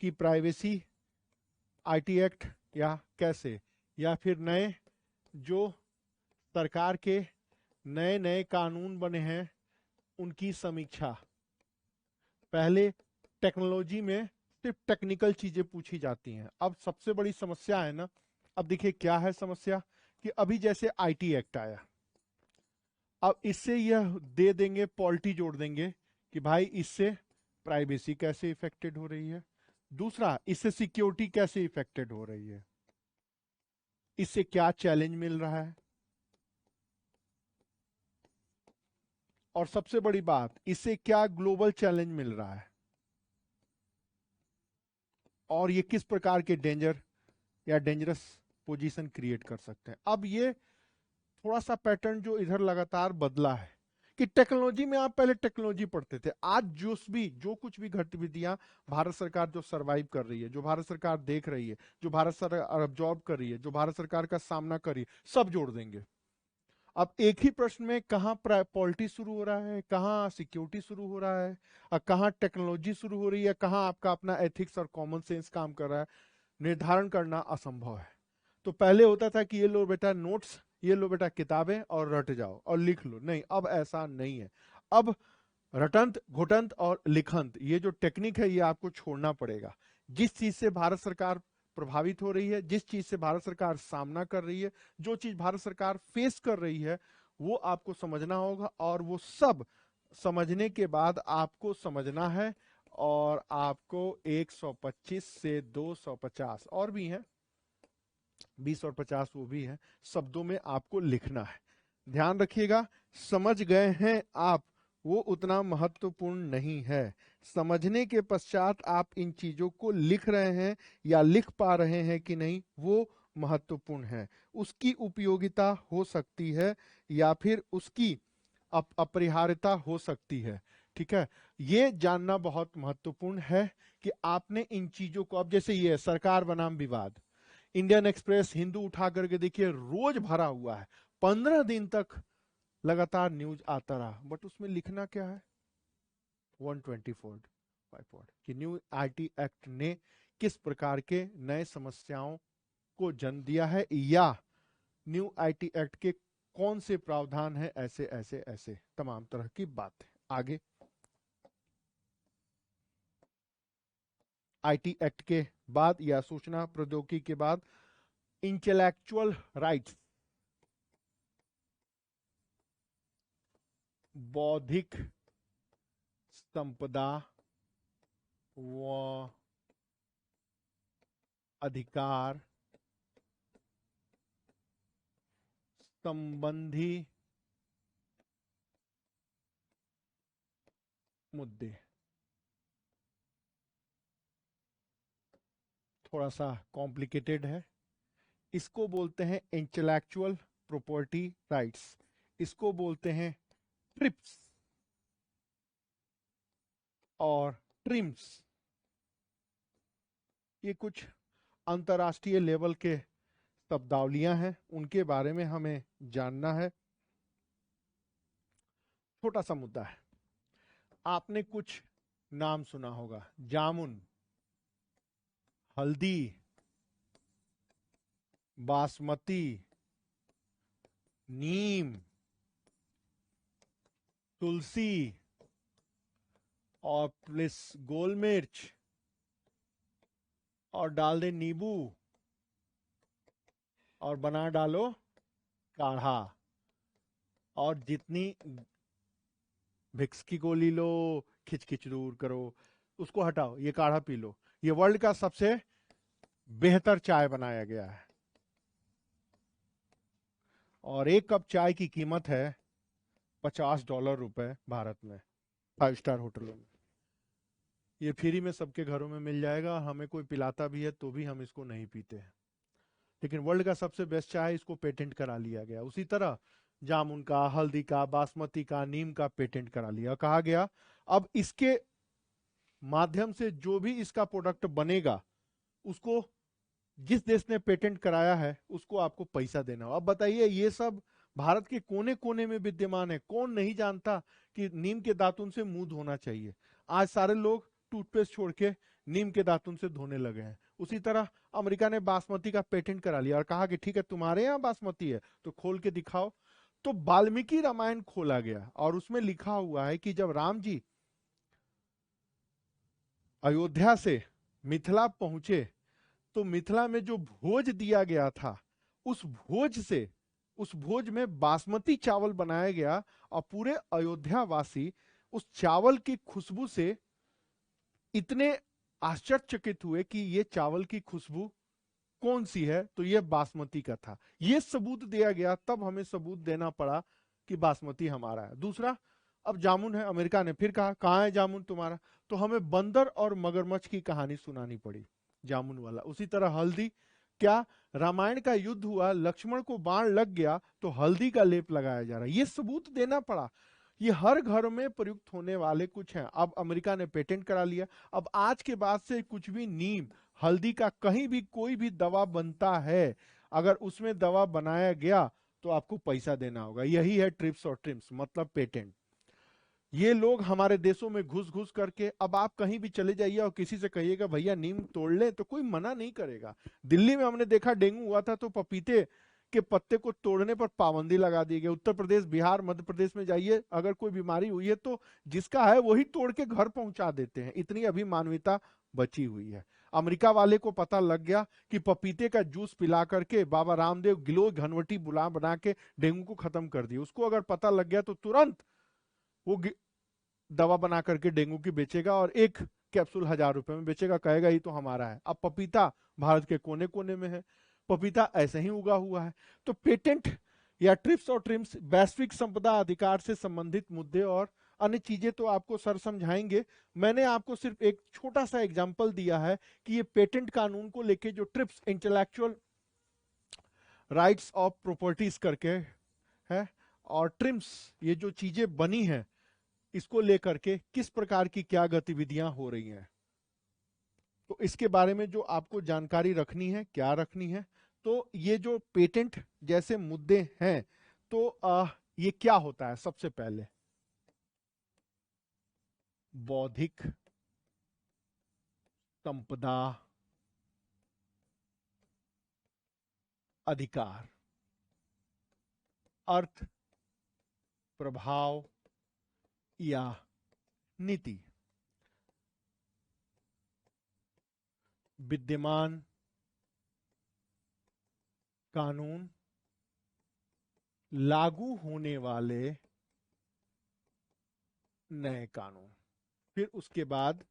कि प्राइवेसी IT एक्ट, या कैसे, या फिर नए जो सरकार के नए नए कानून बने हैं उनकी समीक्षा। पहले टेक्नोलॉजी में सिर्फ टेक्निकल चीजें पूछी जाती हैं, अब सबसे बड़ी समस्या है ना, अब देखिए क्या है समस्या, कि अभी जैसे IT एक्ट आया, अब इससे यह दे देंगे, पॉलिटी जोड़ देंगे कि भाई इससे प्राइवेसी कैसे इफेक्टेड हो रही है, दूसरा इससे सिक्योरिटी कैसे इफेक्टेड हो रही है, इससे क्या चैलेंज मिल रहा है, और सबसे बड़ी बात, इससे क्या ग्लोबल चैलेंज मिल रहा है, और ये किस प्रकार के डेंजर या डेंजरस पोजीशन क्रिएट कर सकते हैं। अब ये थोड़ा सा पैटर्न जो इधर लगातार बदला है कि टेक्नोलॉजी में आप पहले टेक्नोलॉजी पढ़ते थे, आज जो कुछ भी गतिविधियां भारत सरकार जो सरवाइव कर रही है, जो भारत सरकार देख रही है, जो भारत सरकार अब्जॉर्ब कर रही है, जो भारत सरकार का सामना कर रही है, सब जोड़ देंगे। अब एक ही प्रश्न में कहां पॉलिटी शुरू हो रहा है, कहां सिक्योरिटी शुरू हो रहा है, और कहां टेक्नोलॉजी शुरू हो रही है, कहां आपका अपना एथिक्स और कॉमन सेंस काम कर रहा है, निर्धारण करना असंभव है। तो पहले होता था कि ये लो बेटा नोट्स, ये लो बेटा किताबें और रट जाओ और लिख लो, नहीं, अब ऐसा नहीं है। अब रटंत, घुटंत और लिखंत, ये जो टेक्निक है ये आपको छोड़ना पड़ेगा। जिस चीज से भारत सरकार प्रभावित हो रही है, जिस चीज से भारत सरकार सामना कर रही है, जो चीज भारत सरकार फेस कर रही है, वो आपको समझना होगा, और वो सब समझने के बाद आपको समझना है, और आपको 125 से 250 और भी हैं, 20 और 50 वो भी हैं, शब्दों में आपको लिखना है। ध्यान रखिएगा, समझ गए हैं आप वो उतना महत्वपूर्ण नहीं है, समझने के पश्चात आप इन चीजों को लिख रहे हैं या लिख पा रहे हैं कि नहीं वो महत्वपूर्ण है। उसकी उपयोगिता हो सकती है या फिर उसकी अपरिहार्यता हो सकती है, ठीक है। ये जानना बहुत महत्वपूर्ण है कि आपने इन चीजों को, अब जैसे ये सरकार बनाम विवाद, इंडियन एक्सप्रेस, हिंदू उठा करके देखिए रोज भरा हुआ है, 15 दिन तक लगातार न्यूज आता रहा, बट उसमें लिखना क्या है, 124 कि न्यू IT एक्ट ने किस प्रकार के नए समस्याओं को जन्म दिया है, या न्यू IT एक्ट के कौन से प्रावधान है, ऐसे ऐसे ऐसे तमाम तरह की बात है। आगे IT एक्ट के बाद या सूचना प्रौद्योगिकी के बाद इंटेलेक्चुअल राइट्स, बौद्धिक संपदा व अधिकार संबंधी मुद्दे। थोड़ा सा कॉम्प्लिकेटेड है। इसको बोलते हैं इंटेलेक्चुअल प्रॉपर्टी राइट्स, इसको बोलते हैं ट्रिप्स और ट्रिम्स। ये कुछ अंतर्राष्ट्रीय लेवल के शब्दावलियां हैं, उनके बारे में हमें जानना है। छोटा सा मुद्दा है। आपने कुछ नाम सुना होगा, जामुन, हल्दी, बासमती, नीम, तुलसी और प्लस गोल मिर्च और डाल दे नींबू और बना डालो काढ़ा। और जितनी विक्स की गोली लो, खिचखिच दूर करो, उसको हटाओ, ये काढ़ा पी लो। ये वर्ल्ड का सबसे बेहतर चाय बनाया गया है और एक कप चाय की कीमत है $50 रुपए भारत में 5 स्टार होटलों में। ये फ्री में सबके घरों में मिल जाएगा, हमें कोई पिलाता भी है तो भी हम इसको नहीं पीते हैं, लेकिन वर्ल्ड का सबसे बेस्ट चाय, इसको पेटेंट करा लिया गया। उसी तरह जामुन का, हल्दी का, बासमती का, नीम का पेटेंट करा लिया, कहा गया अब इसके माध्यम से जो भी इसका प्रोडक्ट बनेगा उसको जिस देश ने पेटेंट कराया है उसको आपको पैसा देना हो। अब बताइए, ये सब भारत के कोने कोने में विद्यमान है। कौन नहीं जानता कि नीम के दातुन से मुंह धोना चाहिए। आज सारे लोग टूथपेस्ट छोड़ के नीम के दातुन से धोने लगे हैं। उसी तरह अमेरिका ने बासमती का पेटेंट करा लिया और कहा कि ठीक है, तुम्हारे यहाँ बासमती है तो खोल के दिखाओ। तो वाल्मीकि रामायण खोला गया और उसमें लिखा हुआ है कि जब राम जी अयोध्या से मिथिला पहुंचे तो मिथिला में जो भोज दिया गया था, उस भोज में बासमती चावल बनाया गया और पूरे अयोध्या वासी उस चावल की खुशबू से इतने आश्चर्यचकित हुए कि ये चावल की खुशबू कौन सी है, तो ये बासमती का था। ये सबूत दिया गया, तब हमें सबूत देना पड़ा कि बासमती हमारा है। दूसरा, अब जामुन है, अमेरिका ने फिर कहा कहां है जामुन तुम्हारा, तो हमें बंदर और मगरमच्छ की कहानी सुनानी पड़ी जामुन वाला। उसी तरह हल्दी, क्या रामायण का युद्ध हुआ, लक्ष्मण को बाण लग गया तो हल्दी का लेप लगाया जा रहा है, ये सबूत देना पड़ा। ये हर घर में प्रयुक्त होने वाले कुछ हैं। अब अमेरिका ने पेटेंट करा लिया। अब आज के बाद से कुछ भी नीम, हल्दी का कहीं भी कोई भी दवा बनता है, अगर उसमें दवा बनाया गया तो आपको पैसा देना होगा। यही है ट्रिप्स और ट्रिम्स, मतलब पेटेंट। ये लोग हमारे देशों में घुस घुस करके, अब आप कहीं भी चले जाइए और किसी से कहिएगा भैया नीम तोड़ ले, तो कोई मना नहीं करेगा। दिल्ली में हमने देखा डेंगू हुआ था तो पपीते के पत्ते को तोड़ने पर पाबंदी लगा दी गई। उत्तर प्रदेश, बिहार, मध्य प्रदेश में जाइए, अगर कोई बीमारी हुई है तो जिसका है वही तोड़ के घर पहुंचा देते हैं। इतनी अभी मानवता बची हुई है। अमेरिका वाले को पता लग गया कि पपीते का जूस पिला करके बाबा रामदेव गिलो घनवटी बुला बना के डेंगू को खत्म कर दिया। उसको अगर पता लग गया तो तुरंत वो दवा बना करके डेंगू की बेचेगा और एक कैप्सूल $1000 में बेचेगा, कहेगा ये तो हमारा है। अब पपीता भारत के कोने कोने में है, पपीता ऐसे ही उगा हुआ है। तो पेटेंट या ट्रिप्स और ट्रिम्स वैश्विक संपदा अधिकार से संबंधित मुद्दे और अन्य चीजें तो आपको सर समझाएंगे। मैंने आपको सिर्फ एक छोटा सा एग्जांपल दिया है कि ये पेटेंट कानून को लेके जो trips intellectual rights of properties करके है और ट्रिम्स ये जो चीजें बनी हैं, इसको लेकर के किस प्रकार की क्या गतिविधियां हो रही हैं, तो इसके बारे में जो आपको जानकारी रखनी है, क्या रखनी है। तो ये जो पेटेंट जैसे मुद्दे हैं, तो ये क्या होता है, सबसे पहले बौद्धिक संपदा अधिकार, अर्थ, प्रभाव या नीति। विद्यमान कानून, लागू होने वाले नए कानून। फिर उसके बाद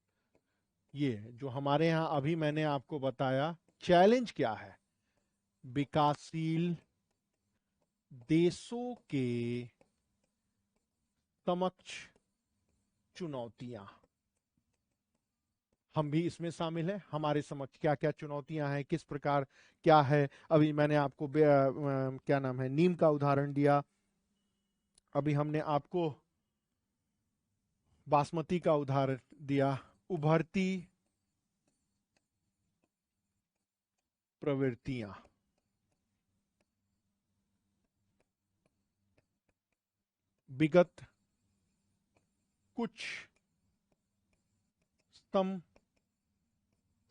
ये जो हमारे यहाँ अभी मैंने आपको बताया चैलेंज क्या है, विकासशील देशों के समक्ष चुनौतियां, हम भी इसमें शामिल हैं। हमारे समक्ष क्या क्या चुनौतियां हैं, किस प्रकार क्या है। अभी मैंने आपको क्या नाम है, नीम का उदाहरण दिया। अभी हमने आपको बासमती का उदाहरण दिया। उभरती प्रवृत्तियां, विगत कुछ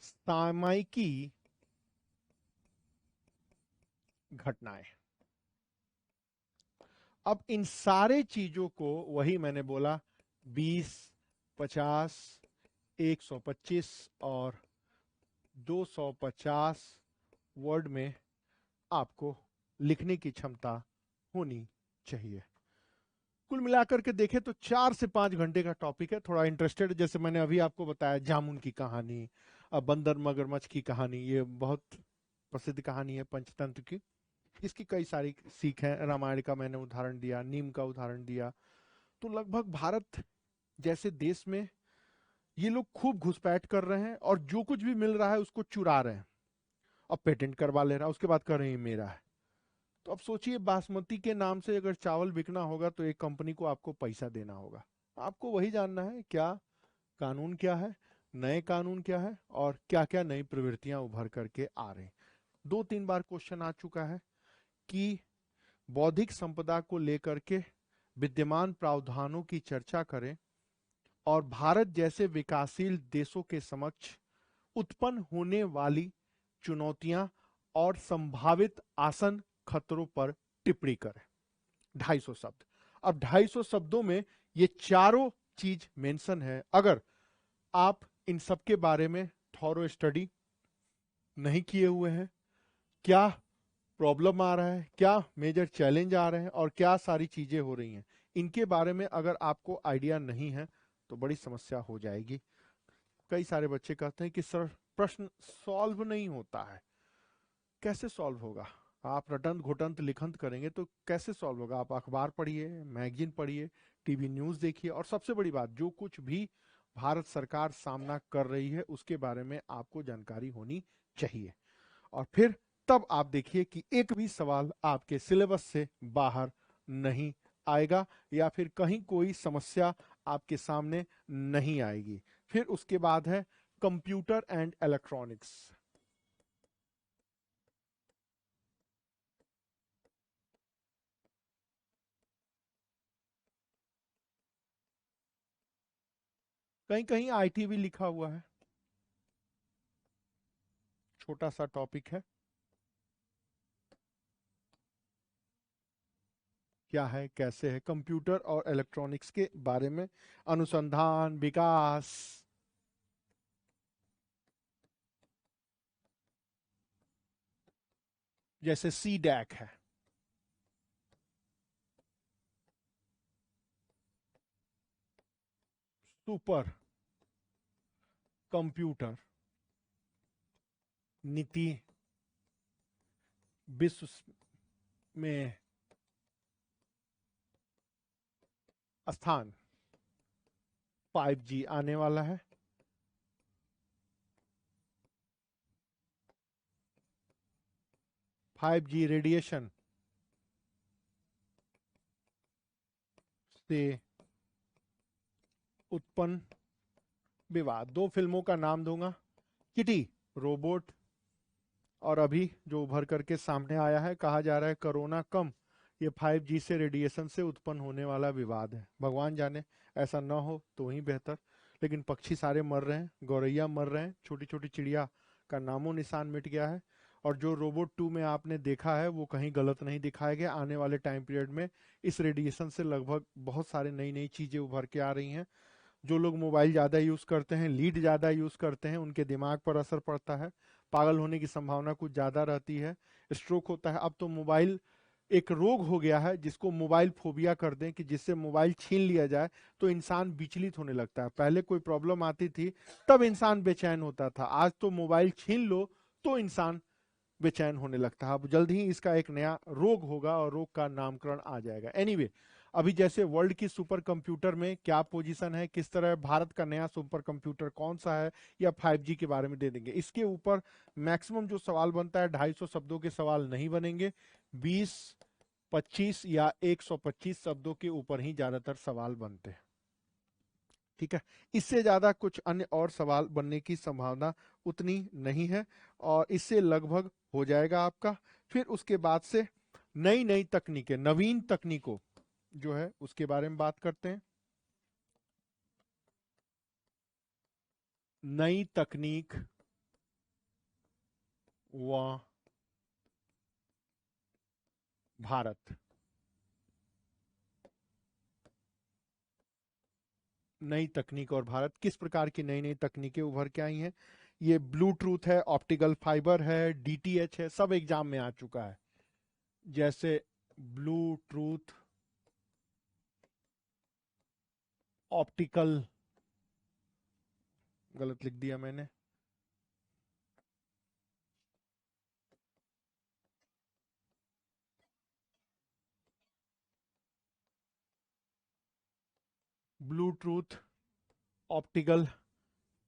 सामयिकी घटनाएं। अब इन सारे चीजों को, वही मैंने बोला 20, 50, 125 और 250 वर्ड में आपको लिखने की क्षमता होनी चाहिए। कुल मिलाकर के देखें तो 4 से 5 घंटे का टॉपिक है। थोड़ा इंटरेस्टेड, जैसे मैंने अभी आपको बताया जामुन की कहानी, अब बंदर मगरमच्छ की कहानी, ये बहुत प्रसिद्ध कहानी है पंचतंत्र की। इसकी कई सारी सीख है। रामायण का मैंने उदाहरण दिया, नीम का उदाहरण दिया। तो लगभग भारत जैसे देश में ये लोग खूब घुसपैठ कर रहे हैं और जो कुछ भी मिल रहा है उसको चुरा रहे हैं और पेटेंट करवा ले रहा है, उसके बाद कर रहे हैं मेरा है। तो अब सोचिए, बासमती के नाम से अगर चावल बिकना होगा तो एक कंपनी को आपको पैसा देना होगा। आपको वही जानना है क्या कानून क्या है, नए कानून क्या है, और क्या क्या नई प्रवृत्तियां उभर करके आ रही। 2-3 बार क्वेश्चन आ चुका है कि बौद्धिक संपदा को लेकर के विद्यमान प्रावधानों की चर्चा करें और भारत जैसे विकासशील देशों के समक्ष उत्पन्न होने वाली चुनौतियां और संभावित आसन खतरों पर टिप्पणी करें। 250 शब्द। अब 250 शब्दों में ये चारों चीज मेंशन है। अगर आप इन सब के बारे में थॉरो स्टडी नहीं किए हुए हैं, क्या प्रॉब्लम आ रहा है, क्या मेजर चैलेंज आ रहे हैं और क्या सारी चीजें हो रही हैं, इनके बारे में अगर आपको आइडिया नहीं है तो बड़ी समस्या हो जाएगी। कई सारे बच्चे कहते हैं कि सर प्रश्न सॉल्व नहीं होता है। कैसे सॉल्व होगा? आप रटंत घुटंत लिखंत करेंगे तो कैसे सॉल्व होगा? आप अखबार पढ़िए, मैगजीन पढ़िए, टीवी न्यूज देखिए, और सबसे बड़ी बात, जो कुछ भी भारत सरकार सामना कर रही है उसके बारे में आपको जानकारी होनी चाहिए। और फिर तब आप देखिए कि एक भी सवाल आपके सिलेबस से बाहर नहीं आएगा या फिर कहीं कोई समस्या आपके सामने नहीं आएगी। फिर उसके बाद है कंप्यूटर एंड इलेक्ट्रॉनिक्स। कहीं कहीं आईटी भी लिखा हुआ है। छोटा सा टॉपिक है। क्या है, कैसे है, कंप्यूटर और इलेक्ट्रॉनिक्स के बारे में अनुसंधान विकास। जैसे सी डैक है, सुपर कंप्यूटर नीति विश्व में स्थान। 5G आने वाला है। फाइव जी रेडिएशन से उत्पन्न विवाद। 2 फिल्मों का नाम दूंगा, किटी रोबोट, और अभी जो उभर करके सामने आया है, कहा जा रहा है कोरोना कम, ये 5G से रेडिएशन से उत्पन्न होने वाला विवाद है। भगवान जाने, ऐसा ना हो तो ही बेहतर। लेकिन पक्षी सारे मर रहे हैं, गौरैया मर रहे हैं, छोटी छोटी चिड़िया का नामो निशान मिट गया है। और जो रोबोट 2 में आपने देखा है वो कहीं गलत नहीं दिखाया गया। आने वाले टाइम पीरियड में इस रेडिएशन से लगभग बहुत सारे नई नई चीजें उभर के आ रही हैं। जो लोग मोबाइल ज़्यादा यूज़ करते हैं, लीड ज़्यादा यूज़ करते हैं, उनके दिमाग पर असर पड़ता है, पागल होने की संभावना कुछ ज़्यादा रहती है, स्ट्रोक होता है। अब तो मोबाइल एक रोग हो गया है जिसको मोबाइल फोबिया कर दें, कि जिससे मोबाइल छीन लिया जाए तो इंसान विचलित होने लगता है। पहले कोई प्रॉब्लम आती थी तब इंसान बेचैन होता था, आज तो मोबाइल छीन लो तो इंसान बेचैन होने लगता है। अब जल्द ही इसका एक नया रोग होगा और रोग का नामकरण आ जाएगा। एनीवे, अभी जैसे वर्ल्ड की सुपर कंप्यूटर में क्या पोजीशन है, किस तरह भारत का नया सुपर कंप्यूटर कौन सा है, या 5G के बारे में दे देंगे। इसके ऊपर मैक्सिमम जो सवाल बनता है 250 शब्दों के सवाल नहीं बनेंगे, 20, 25 या 125 शब्दों के ऊपर ही ज्यादातर सवाल बनते हैं। ठीक है, इससे ज्यादा कुछ अन्य और सवाल बनने की संभावना उतनी नहीं है, और इससे लगभग हो जाएगा आपका। फिर उसके बाद से नई नई तकनीकें, नवीन तकनीकों जो है उसके बारे में बात करते हैं। नई तकनीक व भारत। नई तकनीक और भारत, किस प्रकार की नई नई तकनीकें उभर के आई हैं। ये ब्लूटूथ है, ऑप्टिकल फाइबर है, डीटीएच है, सब एग्जाम में आ चुका है। जैसे ब्लूटूथ, ऑप्टिकल, गलत लिख दिया मैंने, ब्लूटूथ, ऑप्टिकल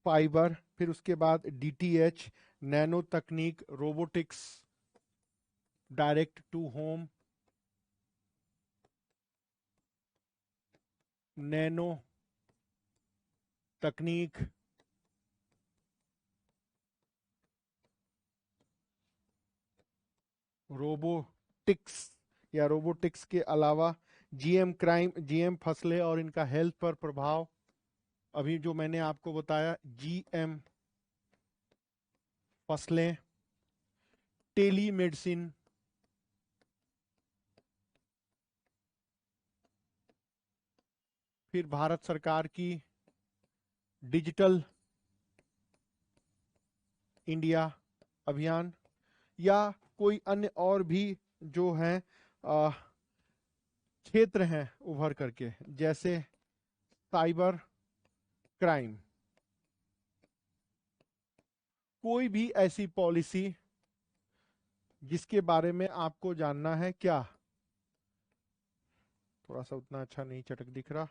फाइबर, फिर उसके बाद डीटीएच, नैनो तकनीक, robotics, direct to home, nano तकनीक, रोबोटिक्स, या रोबोटिक्स के अलावा जीएम क्राइम, जीएम फसलें और इनका हेल्थ पर प्रभाव, अभी जो मैंने आपको बताया जीएम फसलें, टेलीमेडिसिन, फिर भारत सरकार की डिजिटल इंडिया अभियान, या कोई अन्य और भी जो है क्षेत्र हैं उभर करके, जैसे साइबर क्राइम। कोई भी ऐसी पॉलिसी जिसके बारे में आपको जानना है क्या, थोड़ा सा उतना अच्छा नहीं चटक दिख रहा।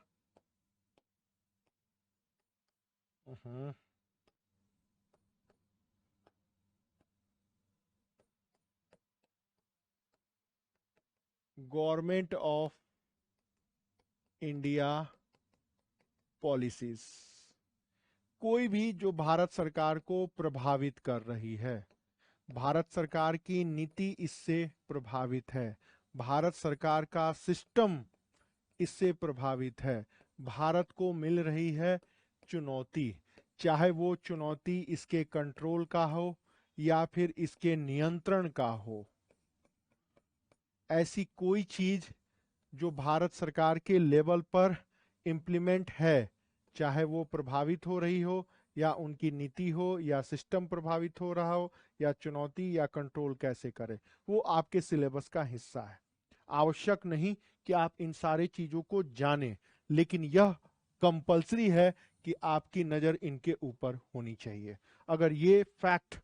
गवर्नमेंट ऑफ इंडिया पॉलिसीज, कोई भी जो भारत सरकार को प्रभावित कर रही है, भारत सरकार की नीति इससे प्रभावित है, भारत सरकार का सिस्टम इससे प्रभावित है, भारत को मिल रही है चुनौती, चाहे वो चुनौती इसके कंट्रोल का हो या फिर इसके नियंत्रण का हो। ऐसी कोई चीज जो भारत सरकार के लेवल पर इंप्लीमेंट है, चाहे वो प्रभावित हो रही हो, या उनकी नीति हो, या सिस्टम प्रभावित हो रहा हो, या चुनौती या कंट्रोल कैसे करे, वो आपके सिलेबस का हिस्सा है। आवश्यक नहीं कि आप इन सारे चीजों को जानें, लेकिन यह कंपलसरी है कि आपकी नजर इनके ऊपर होनी चाहिए। अगर ये फैक्ट,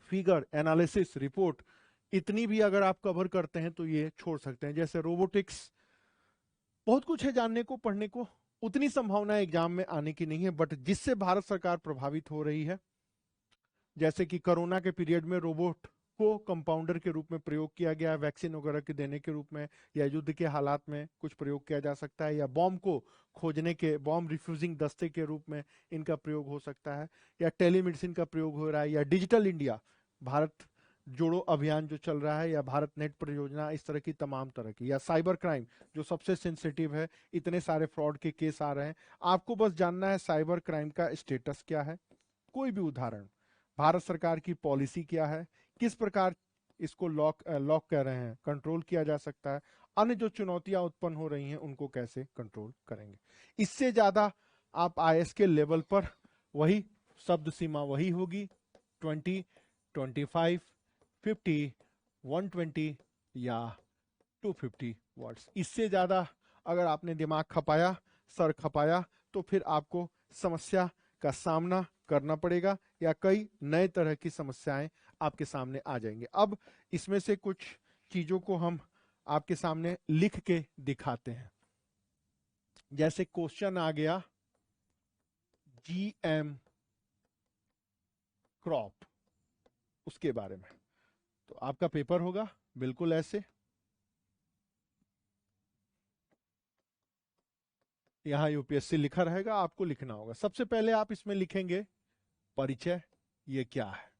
फिगर, एनालिसिस, रिपोर्ट इतनी भी अगर आप कवर करते हैं तो ये छोड़ सकते हैं। जैसे रोबोटिक्स, बहुत कुछ है जानने को, पढ़ने को, उतनी संभावना एग्जाम में आने की नहीं है, बट जिससे भारत सरकार प्रभावित हो रही है, जैसे कि कोरोना के पीरियड में रोबोट को कंपाउंडर के रूप में प्रयोग किया गया, वैक्सीन वगैरह के देने के रूप में, या युद्ध के हालात में कुछ प्रयोग किया जा सकता है, या बॉम्ब को खोजने के, बॉम्ब रिफ्यूजिंग दस्ते के रूप में इनका प्रयोग हो सकता है, या टेलीमेडिसिन का प्रयोग हो रहा है, या डिजिटल इंडिया, भारत जोड़ो अभियान जो चल रहा है, या भारत नेट परियोजना, इस तरह की तमाम तरह की, या साइबर क्राइम जो सबसे सेंसिटिव है, इतने सारे फ्रॉड के केस आ रहे हैं। आपको बस जानना है साइबर क्राइम का स्टेटस क्या है, कोई भी उदाहरण, भारत सरकार की पॉलिसी क्या है, किस प्रकार इसको लॉक कर रहे हैं, कंट्रोल किया जा सकता है, अन्य जो चुनौतियां उत्पन्न हो रही हैं उनको कैसे कंट्रोल करेंगे। इससे ज्यादा आप आईएएस के लेवल पर वही शब्द सीमा वही होगी, 20, 25, 50, 120 या 250 वर्ड्स। इससे ज्यादा अगर आपने दिमाग खपाया, सर खपाया, तो फिर आपको समस्या का सामना करना पड़ेगा या कई नए तरह की समस्याएं आपके सामने आ जाएंगे। अब इसमें से कुछ चीजों को हम आपके सामने लिख के दिखाते हैं। जैसे क्वेश्चन आ गया जीएम क्रॉप, उसके बारे में, तो आपका पेपर होगा बिल्कुल ऐसे। यहां यूपीएससी लिखा रहेगा, आपको लिखना होगा। सबसे पहले आप इसमें लिखेंगे परिचय, ये क्या है,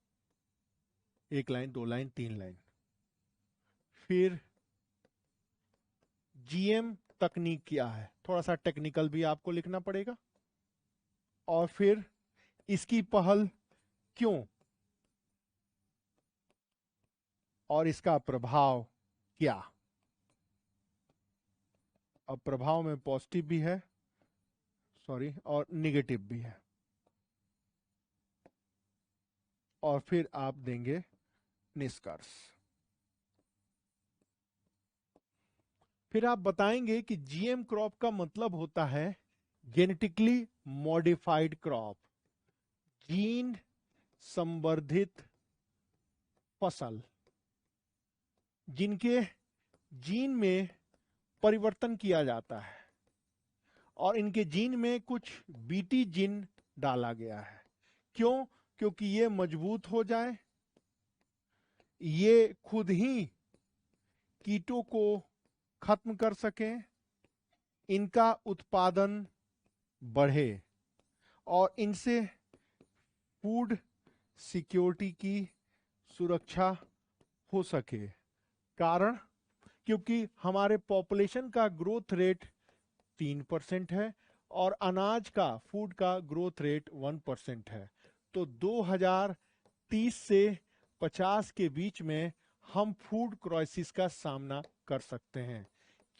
1 लाइन, 2 लाइन, 3 लाइन। फिर जीएम तकनीक क्या है, थोड़ा सा टेक्निकल भी आपको लिखना पड़ेगा। और फिर इसकी पहल क्यों और इसका प्रभाव क्या। अब प्रभाव में पॉजिटिव भी है, सॉरी, और निगेटिव भी है। और फिर आप देंगे निष्कर्ष। फिर आप बताएंगे कि जीएम क्रॉप का मतलब होता है जेनेटिकली मॉडिफाइड क्रॉप, जीन संवर्धित फसल, जिनके जीन में परिवर्तन किया जाता है और इनके जीन में कुछ बीटी जीन डाला गया है। क्यों? क्योंकि ये मजबूत हो जाए, ये खुद ही कीटों को खत्म कर सकें, इनका उत्पादन बढ़े और इनसे फूड सिक्योरिटी की सुरक्षा हो सके। कारण, क्योंकि हमारे पॉपुलेशन का ग्रोथ रेट 3% है और अनाज का, फूड का ग्रोथ रेट 1% है। तो 2030 से 50 के बीच में हम फूड क्राइसिस का सामना कर सकते हैं।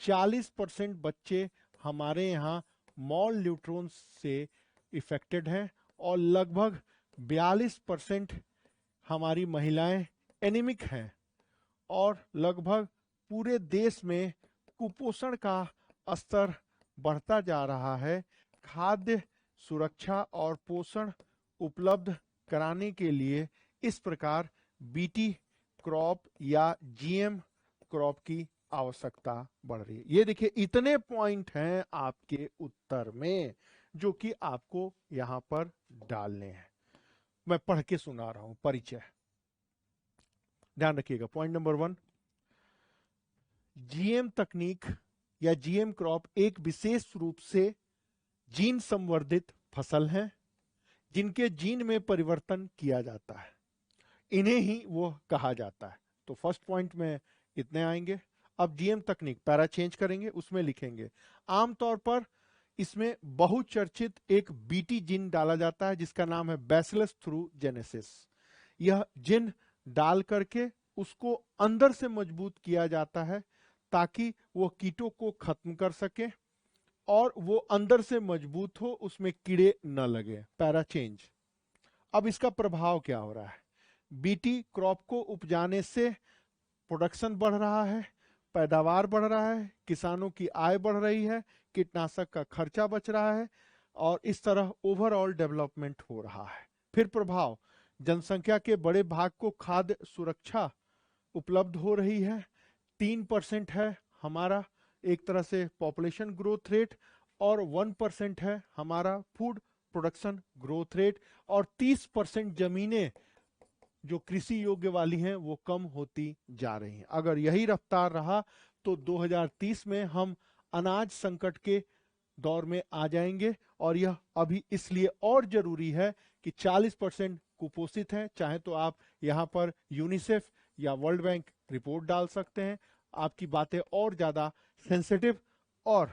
40% बच्चे हमारे यहाँ मॉल न्यूट्रॉन से इफेक्टेड हैं और लगभग 42% हमारी महिलाएं एनीमिक हैं और लगभग पूरे देश में कुपोषण का स्तर बढ़ता जा रहा है। खाद्य सुरक्षा और पोषण उपलब्ध कराने के लिए इस प्रकार बीटी क्रॉप या जीएम क्रॉप की आवश्यकता बढ़ रही है। ये देखिए, इतने पॉइंट हैं आपके उत्तर में जो कि आपको यहां पर डालने हैं। मैं पढ़ के सुना रहा हूं। परिचय, ध्यान रखिएगा। पॉइंट नंबर 1, जीएम तकनीक या जीएम क्रॉप एक विशेष रूप से जीन संवर्धित फसल है जिनके जीन में परिवर्तन किया जाता है, इन्हें ही वो कहा जाता है। तो फर्स्ट पॉइंट में इतने आएंगे। अब जीएम तकनीक, पैरा चेंज करेंगे, उसमें लिखेंगे आमतौर पर इसमें बहुचर्चित एक बीटी जीन डाला जाता है जिसका नाम है बैसिलस थ्रूजेनेसिस। यह जीन डाल करके उसको अंदर से मजबूत किया जाता है ताकि वो कीटों को खत्म कर सके और वो अंदर से मजबूत हो, उसमें कीड़े न लगे। Para change. अब इसका प्रभाव क्या हो रहा है? बीटी क्रॉप को उपजाने से प्रोडक्शन बढ़ रहा है, पैदावार बढ़ रहा है, किसानों की आय बढ़ रही है, कीटनाशक का खर्चा बच रहा है और इस तरह ओवरऑल डेवलपमेंट हो रहा है। फिर प्रभाव, जनसंख्या के बड़े भाग को खाद्य सुरक्षा उपलब्ध हो रही है। 3% है हमारा एक तरह से पॉपुलेशन ग्रोथ रेट और 1% है हमारा फूड प्रोडक्शन ग्रोथ रेट और 30% जमीनें जो कृषि योग्य वाली हैं वो कम होती जा रही हैं। अगर यही रफ्तार रहा तो 2030 में हम अनाज संकट के दौर में आ जाएंगे और यह अभी इसलिए और जरूरी है कि 40% कुपोषित हैं। चाहे तो आप यहाँ पर यूनिसेफ या वर्ल्ड बैंक रिपोर्ट डाल सकते हैं, आपकी बातें और ज्यादा सेंसिटिव और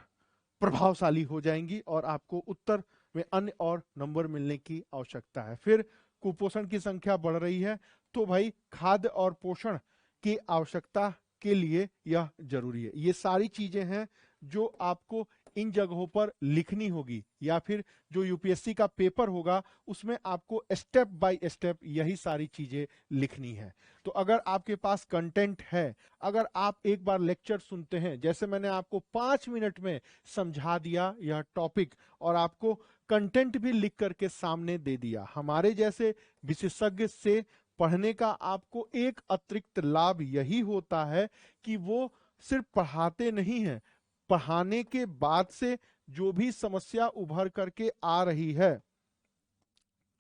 प्रभावशाली हो जाएंगी और आपको उत्तर में अन्य और नंबर मिलने की आवश्यकता है। फिर कुपोषण की संख्या बढ़ रही है तो भाई खाद्य और पोषण की आवश्यकता के लिए यह जरूरी है। ये सारी चीजें हैं जो आपको इन जगहों पर लिखनी होगी, या फिर जो यूपीएससी का पेपर होगा उसमें आपको स्टेप बाय स्टेप यही सारी चीजें लिखनी है। तो अगर आपके पास कंटेंट है, अगर आप एक बार लेक्चर सुनते हैं, जैसे मैंने आपको 5 मिनट में समझा दिया यह टॉपिक और आपको कंटेंट भी लिख करके सामने दे दिया, हमारे जैसे विशेषज्ञ से पढ़ने का आपको एक अतिरिक्त लाभ यही होता है कि वो सिर्फ पढ़ाते नहीं हैं, पढ़ाने के बाद से जो भी समस्या उभर करके आ रही है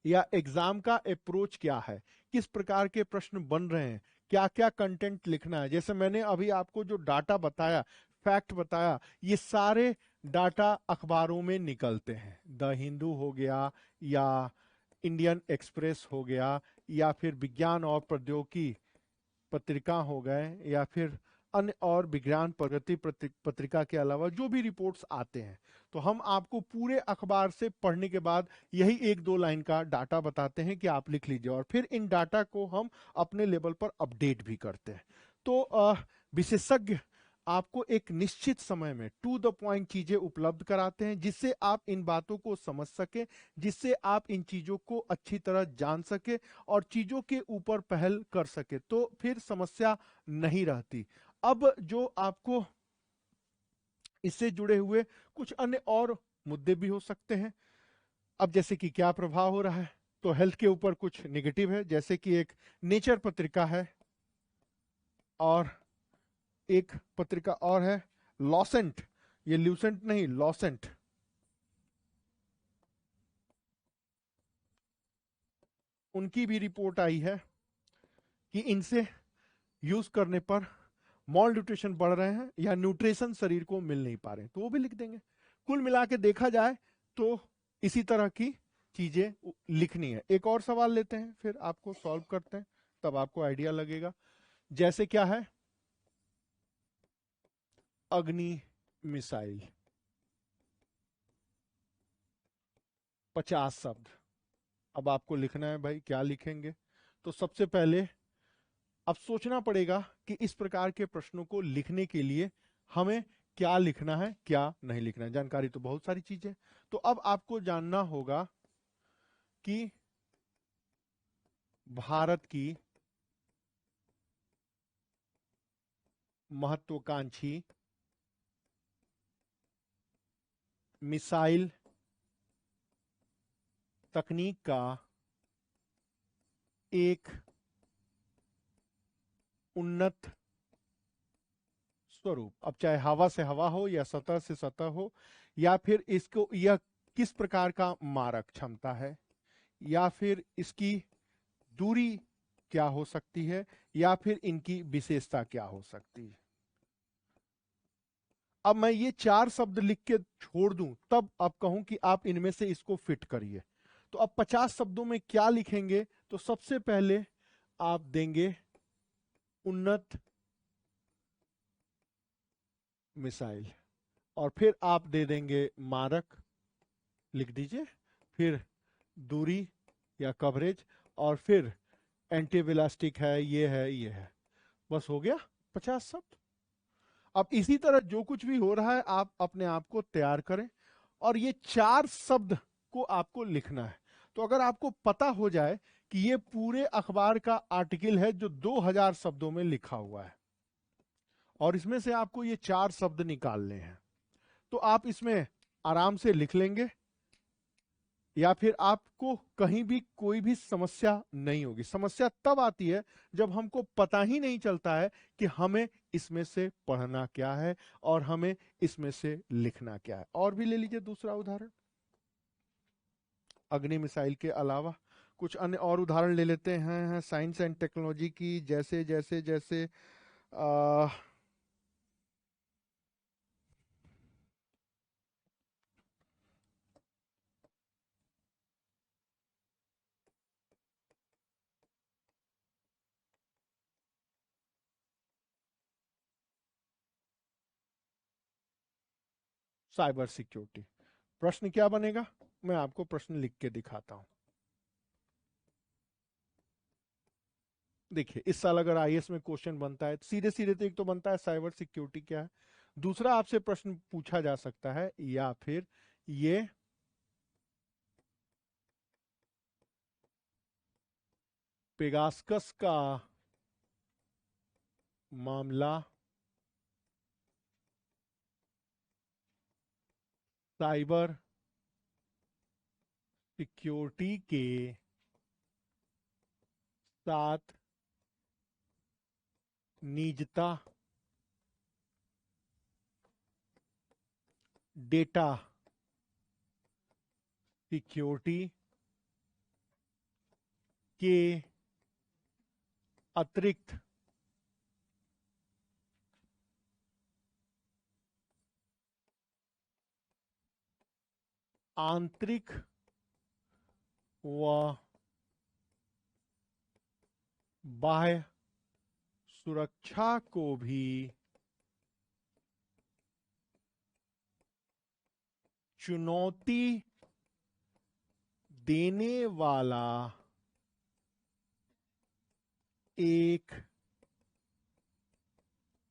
या एग्जाम का अप्रोच क्या है, किस प्रकार के प्रश्न बन रहे हैं, क्या क्या कंटेंट लिखना है, जैसे मैंने अभी आपको जो डाटा बताया, फैक्ट बताया, ये सारे डाटा अखबारों में निकलते हैं। द हिंदू हो गया या इंडियन एक्सप्रेस हो गया या फिर विज्ञान और प्रौद्योगिकी पत्रिका हो गए या फिर अन्य और विज्ञान प्रगति पत्रिका के अलावा जो भी रिपोर्ट्स आते हैं, तो हम आपको पूरे अखबार से पढ़ने के बाद यही 1-2 लाइन का डाटा बताते हैं कि आप लिख लीजिए, और फिर इन डाटा को हम अपने लेवल पर अपडेट भी करते हैं। तो विशेषज्ञ आपको एक निश्चित समय में टू द पॉइंट चीजें उपलब्ध कराते हैं, जिससे आप इन बातों को समझ सके, जिससे आप इन चीजों को अच्छी तरह जान सके और चीजों के ऊपर पहल कर सके, तो फिर समस्या नहीं रहती। अब जो आपको इससे जुड़े हुए कुछ अन्य और मुद्दे भी हो सकते हैं। अब जैसे कि क्या प्रभाव हो रहा है, तो हेल्थ के ऊपर कुछ नेगेटिव है, जैसे कि एक नेचर पत्रिका है और एक पत्रिका और है लॉसेंट, ये ल्यूसेंट नहीं, लॉसेंट। उनकी भी रिपोर्ट आई है कि इनसे यूज करने पर मॉल न्यूट्रिशन बढ़ रहे हैं या न्यूट्रिशन शरीर को मिल नहीं पा रहे हैं, तो वो भी लिख देंगे। कुल मिला के देखा जाए तो इसी तरह की चीजें लिखनी है। एक और सवाल लेते हैं, फिर आपको सॉल्व करते हैं, तब आपको आइडिया लगेगा। जैसे क्या है, अग्नि मिसाइल, 50 शब्द। अब आपको लिखना है भाई, क्या लिखेंगे? तो सबसे पहले अब सोचना पड़ेगा कि इस प्रकार के प्रश्नों को लिखने के लिए हमें क्या लिखना है, क्या नहीं लिखना है। जानकारी तो बहुत सारी चीजें, तो अब आपको जानना होगा कि भारत की महत्वाकांक्षी मिसाइल तकनीक का एक उन्नत स्वरूप, अब चाहे हवा से हवा हो या सतह से सतह हो, या फिर इसको यह किस प्रकार का मारक क्षमता है, या फिर इसकी दूरी क्या हो सकती है, या फिर इनकी विशेषता क्या हो सकती है। अब मैं ये 4 शब्द लिख के छोड़ दूं, तब आप कहूं कि आप इनमें से इसको फिट करिए, तो अब 50 शब्दों में क्या लिखेंगे? तो सबसे पहले आप देंगे उन्नत मिसाइल, और फिर आप दे देंगे मारक, लिख दीजिए, फिर दूरी या कवरेज, और फिर एंटीविलास्टिक है, ये है, ये है। बस हो गया 50 शब्द। अब इसी तरह जो कुछ भी हो रहा है आप अपने आप को तैयार करें, और ये 4 शब्द को आपको लिखना है। तो अगर आपको पता हो जाए कि ये पूरे अखबार का आर्टिकल है जो 2000 शब्दों में लिखा हुआ है, और इसमें से आपको ये 4 शब्द निकालने हैं, तो आप इसमें आराम से लिख लेंगे, या फिर आपको कहीं भी कोई भी समस्या नहीं होगी। समस्या तब आती है जब हमको पता ही नहीं चलता है कि हमें इसमें से पढ़ना क्या है और हमें इसमें से लिखना क्या है। और भी ले लीजिए दूसरा उदाहरण, अग्नि मिसाइल के अलावा कुछ अन्य और उदाहरण ले लेते हैं साइंस एंड टेक्नोलॉजी की। जैसे जैसे जैसे आ, साइबर सिक्योरिटी। प्रश्न क्या बनेगा, मैं आपको प्रश्न लिख के दिखाता हूं। देखिए, इस साल अगर आईएएस में क्वेश्चन बनता है, सीधे सीधे तो एक तो बनता है साइबर सिक्योरिटी क्या है, दूसरा आपसे प्रश्न पूछा जा सकता है, या फिर ये पेगासकस का मामला साइबर सिक्योरिटी के साथ निजता, डेटा सिक्योरिटी के अतिरिक्त आंतरिक व बाह्य सुरक्षा को भी चुनौती देने वाला एक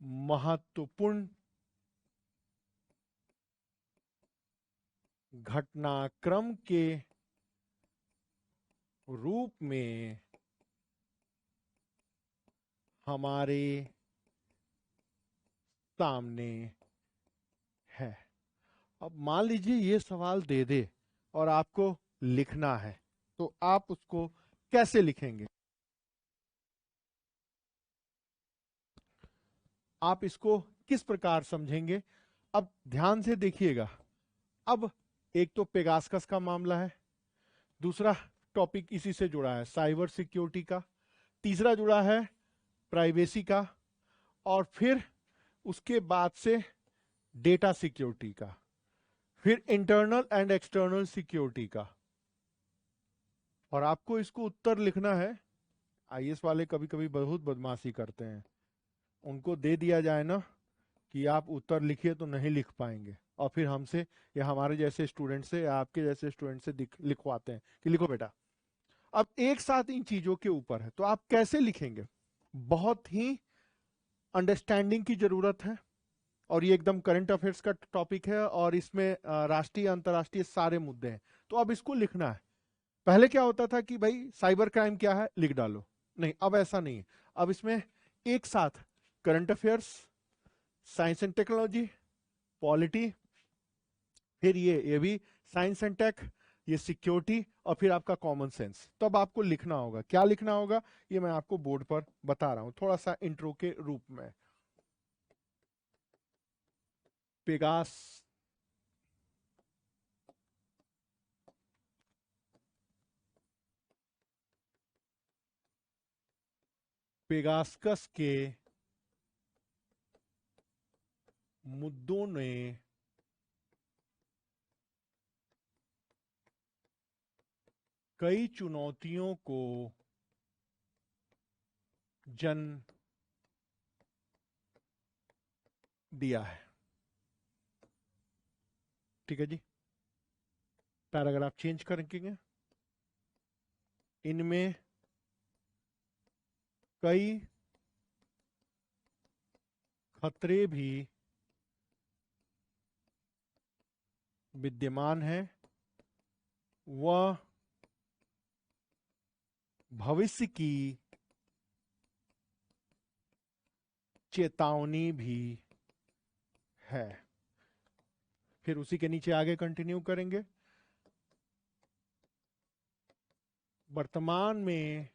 महत्वपूर्ण घटनाक्रम के रूप में हमारे सामने है। अब मान लीजिए ये सवाल दे दे और आपको लिखना है, तो आप उसको कैसे लिखेंगे? आप इसको किस प्रकार समझेंगे? अब ध्यान से देखिएगा। अब एक तो पेगासकस का मामला है, दूसरा टॉपिक इसी से जुड़ा है साइबर सिक्योरिटी का, तीसरा जुड़ा है प्राइवेसी का, और फिर उसके बाद से डेटा सिक्योरिटी का, फिर इंटरनल एंड एक्सटर्नल सिक्योरिटी का। और आपको इसको उत्तर लिखना है। आईएएस वाले कभी कभी बहुत बदमाशी करते हैं, उनको दे दिया जाए ना कि आप उत्तर लिखिए तो नहीं लिख पाएंगे, और फिर हमसे या हमारे जैसे स्टूडेंट से या आपके जैसे स्टूडेंट से लिखवाते हैं कि लिखो बेटा। अब एक साथ इन चीजों के ऊपर है, तो आप कैसे लिखेंगे? बहुत ही अंडरस्टैंडिंग की जरूरत है, और ये एकदम करंट अफेयर्स का टॉपिक है, और इसमें राष्ट्रीय अंतर्राष्ट्रीय सारे मुद्दे हैं। तो अब इसको लिखना है। पहले क्या होता था कि भाई साइबर क्राइम क्या है, लिख डालो। नहीं, अब ऐसा नहीं है। अब इसमें एक साथ current affairs, science and technology, polity, फिर ये भी साइंस एंड टेक, ये सिक्योरिटी, और फिर आपका कॉमन सेंस। तो अब आपको लिखना होगा। क्या लिखना होगा ये मैं आपको बोर्ड पर बता रहा हूं, थोड़ा सा इंट्रो के रूप में। पेगास पेगासकस के मुद्दों ने कई चुनौतियों को जन्म दिया है। ठीक है जी, पैराग्राफ चेंज करेंगे। इनमें कई खतरे भी विद्यमान है, वह भविष्य की चेतावनी भी है। फिर उसी के नीचे आगे कंटिन्यू करेंगे। वर्तमान में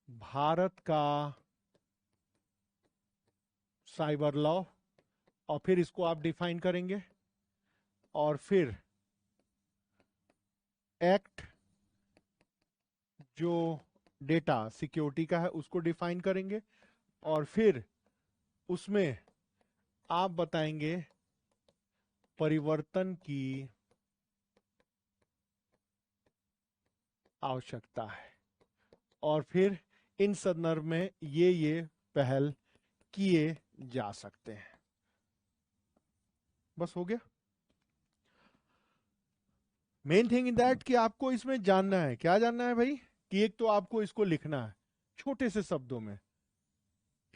भारत का साइबर लॉ, और फिर इसको आप डिफाइन करेंगे, और फिर एक्ट जो डेटा सिक्योरिटी का है उसको डिफाइन करेंगे, और फिर उसमें आप बताएंगे परिवर्तन की आवश्यकता है, और फिर इन संदर्भ में ये पहल किए जा सकते हैं। बस हो गया। मेन थिंग इन दैट कि आपको इसमें जानना है, क्या जानना है भाई, कि एक तो आपको इसको लिखना है छोटे से शब्दों में,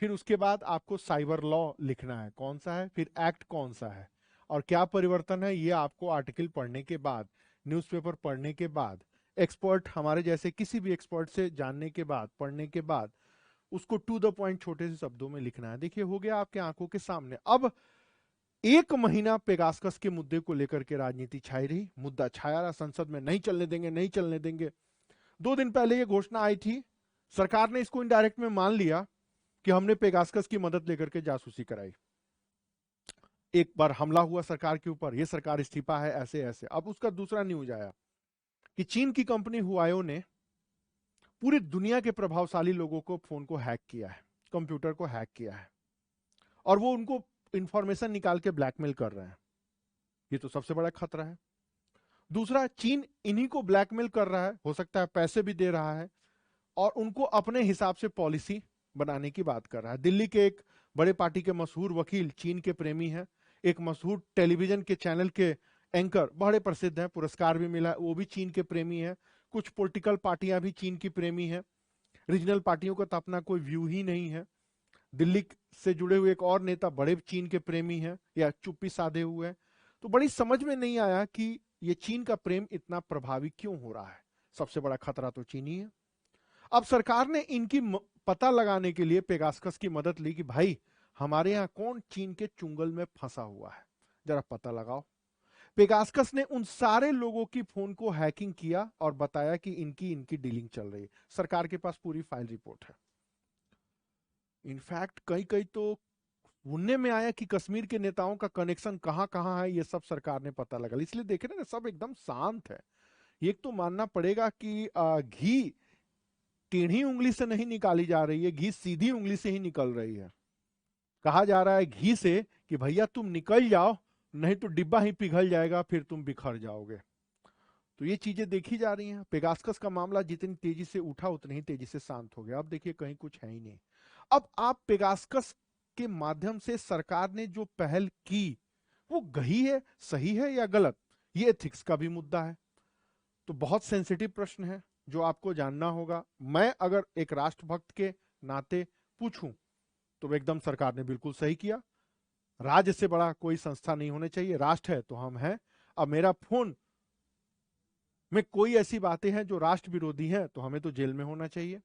फिर उसके बाद आपको साइबर लॉ लिखना है, कौन सा है, फिर एक्ट कौन सा है और क्या परिवर्तन है, ये आपको आर्टिकल पढ़ने के बाद, न्यूज़पेपर पढ़ने के बाद, एक्सपर्ट हमारे जैसे किसी भी एक्सपर्ट से जानने के बाद, पढ़ने के बाद उसको टू द पॉइंट छोटे से शब्दों में लिखना है। देखिए हो गया आपके आंखों के सामने। अब एक महीना पेगासकस के मुद्दे को लेकर के राजनीति छाई रही, मुद्दा छाया रहा, संसद में नहीं चलने देंगे, नहीं चलने देंगे। 2 दिन पहले ये घोषणा आई थी, सरकार ने इसको इनडायरेक्ट में मान लिया कि हमने पेगासकस की मदद लेकर के जासूसी कराई। एक बार हमला हुआ सरकार के ऊपर, ये सरकार इस्तीफा है, ऐसे ऐसे। अब उसका दूसरा न्यूज आया कि चीन की कंपनी हुआयो ने पूरी दुनिया के प्रभावशाली लोगों को फोन को हैक किया है, कंप्यूटर को हैक किया है और वो उनको इंफॉर्मेशन निकाल के ब्लैकमेल कर रहे हैं। ये तो सबसे बड़ा खतरा है। दूसरा, चीन इन्हीं को ब्लैकमेल कर रहा है, हो सकता है पैसे भी दे रहा है और उनको अपने हिसाब से पॉलिसी बनाने की बात कर रहा है। दिल्ली के एक बड़े पार्टी के मशहूर वकील चीन के प्रेमी हैं, एक मशहूर टेलीविजन के चैनल के एंकर बड़े प्रसिद्ध हैं, पुरस्कार भी मिला, वो भी चीन के प्रेमी हैं। कुछ पॉलिटिकल पार्टियां भी चीन की प्रेमी हैं। रीजनल पार्टियों का तो अपना कोई व्यू ही नहीं है। दिल्ली से जुड़े हुए एक और नेता बड़े चीन के प्रेमी हैं या चुप्पी साधे हुए हैं। तो बड़ी समझ में नहीं आया कि ये चीन का प्रेम इतना प्रभावी क्यों हो रहा है। सबसे बड़ा खतरा तो चीन ही है। अब सरकार ने इनकी पता लगाने के लिए पेगासकस की मदद ली कि भाई हमारे यहाँ कौन चीन के चुंगल में फंसा हुआ है, जरा पता लगाओ। पेगासकस ने उन सारे लोगों की फोन को हैकिंग किया और बताया कि इनकी डीलिंग चल रही है। सरकार के पास पूरी फाइल रिपोर्ट है। इनफैक्ट कई तो सुनने में आया कि कश्मीर के नेताओं का कनेक्शन कहां कहां है, ये सब सरकार ने पता लगा। इसलिए देखे ना, सब एकदम शांत है। एक तो मानना पड़ेगा कि घी टेढ़ी उंगली से नहीं निकाली जा रही है, घी सीधी उंगली से ही निकल रही है। कहा जा रहा है घी से कि भैया तुम निकल जाओ, नहीं तो डिब्बा ही पिघल जाएगा, फिर तुम बिखर जाओगे। तो ये चीजें देखी जा रही हैं। पेगासकस का मामला जितनी तेजी से उठा उतनी ही तेजी से शांत हो गया। अब देखिए कहीं कुछ है ही नहीं। अब आप पेगासकस के माध्यम से सरकार ने जो पहल की वो गही है, सही है या गलत, ये एथिक्स का भी मुद्दा है। तो बहुत सेंसिटिव प्रश्न है जो आपको जानना होगा। मैं अगर एक राष्ट्रभक्त के नाते पूछूं तो एकदम सरकार ने बिल्कुल सही किया। राज्य से बड़ा कोई संस्था नहीं होने चाहिए, राष्ट्र है तो हम हैं। अब मेरा फोन में कोई ऐसी बातें हैं जो राष्ट्र विरोधी हैं तो हमें तो जेल में होना चाहिए।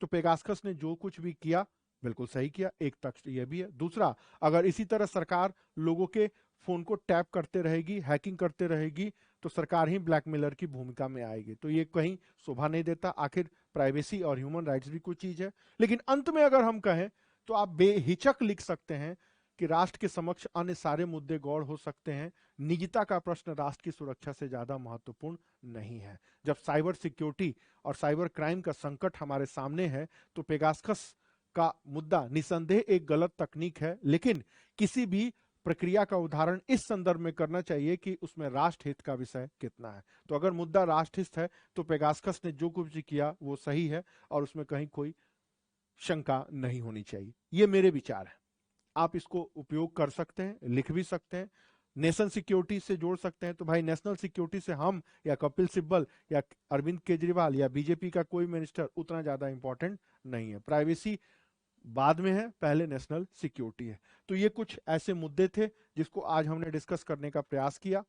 तो पेगासकस ने जो कुछ भी किया बिल्कुल सही किया, एक पक्ष यह भी है। दूसरा, अगर इसी तरह सरकार लोगों के फोन को टैप करते रहेगी, हैकिंग करते रहेगी, तो सरकार ही ब्लैकमेलर की भूमिका में आएगी। तो ये कहीं शोभा नहीं देता। आखिर प्राइवेसी और ह्यूमन राइट्स भी कुछ चीज है। लेकिन अंत में अगर हम कहें तो आप बेहिचक लिख सकते हैं कि राष्ट्र के समक्ष अन्य सारे मुद्दे गौड़ हो सकते हैं, निजता का प्रश्न राष्ट्र की सुरक्षा से ज्यादा महत्वपूर्ण नहीं है। जब साइबर सिक्योरिटी और साइबर क्राइम का संकट हमारे सामने है तो पेगासकस का मुद्दा निसंदेह एक गलत तकनीक है, लेकिन किसी भी प्रक्रिया का उदाहरण इस संदर्भ में करना चाहिए कि उसमें राष्ट्र हित का विषय कितना है। तो अगर मुद्दा राष्ट्र हित है तो पेगासकस ने जो कुछ किया वो सही है और उसमें कहीं कोई शंका नहीं होनी चाहिए। ये मेरे विचार है। आप इसको उपयोग कर सकते हैं, लिख भी सकते हैं, नेशन सिक्योरिटी से जोड़ सकते हैं। तो भाई नेशनल सिक्योरिटी से हम या कपिल सिब्बल या अरविंद केजरीवाल या बीजेपी का कोई मिनिस्टर उतना ज्यादा इंपॉर्टेंट नहीं है। प्राइवेसी बाद में है, पहले नेशनल सिक्योरिटी है। तो ये कुछ ऐसे मुद्दे थे जिसको आज हमने डिस्कस करने का प्रयास किया।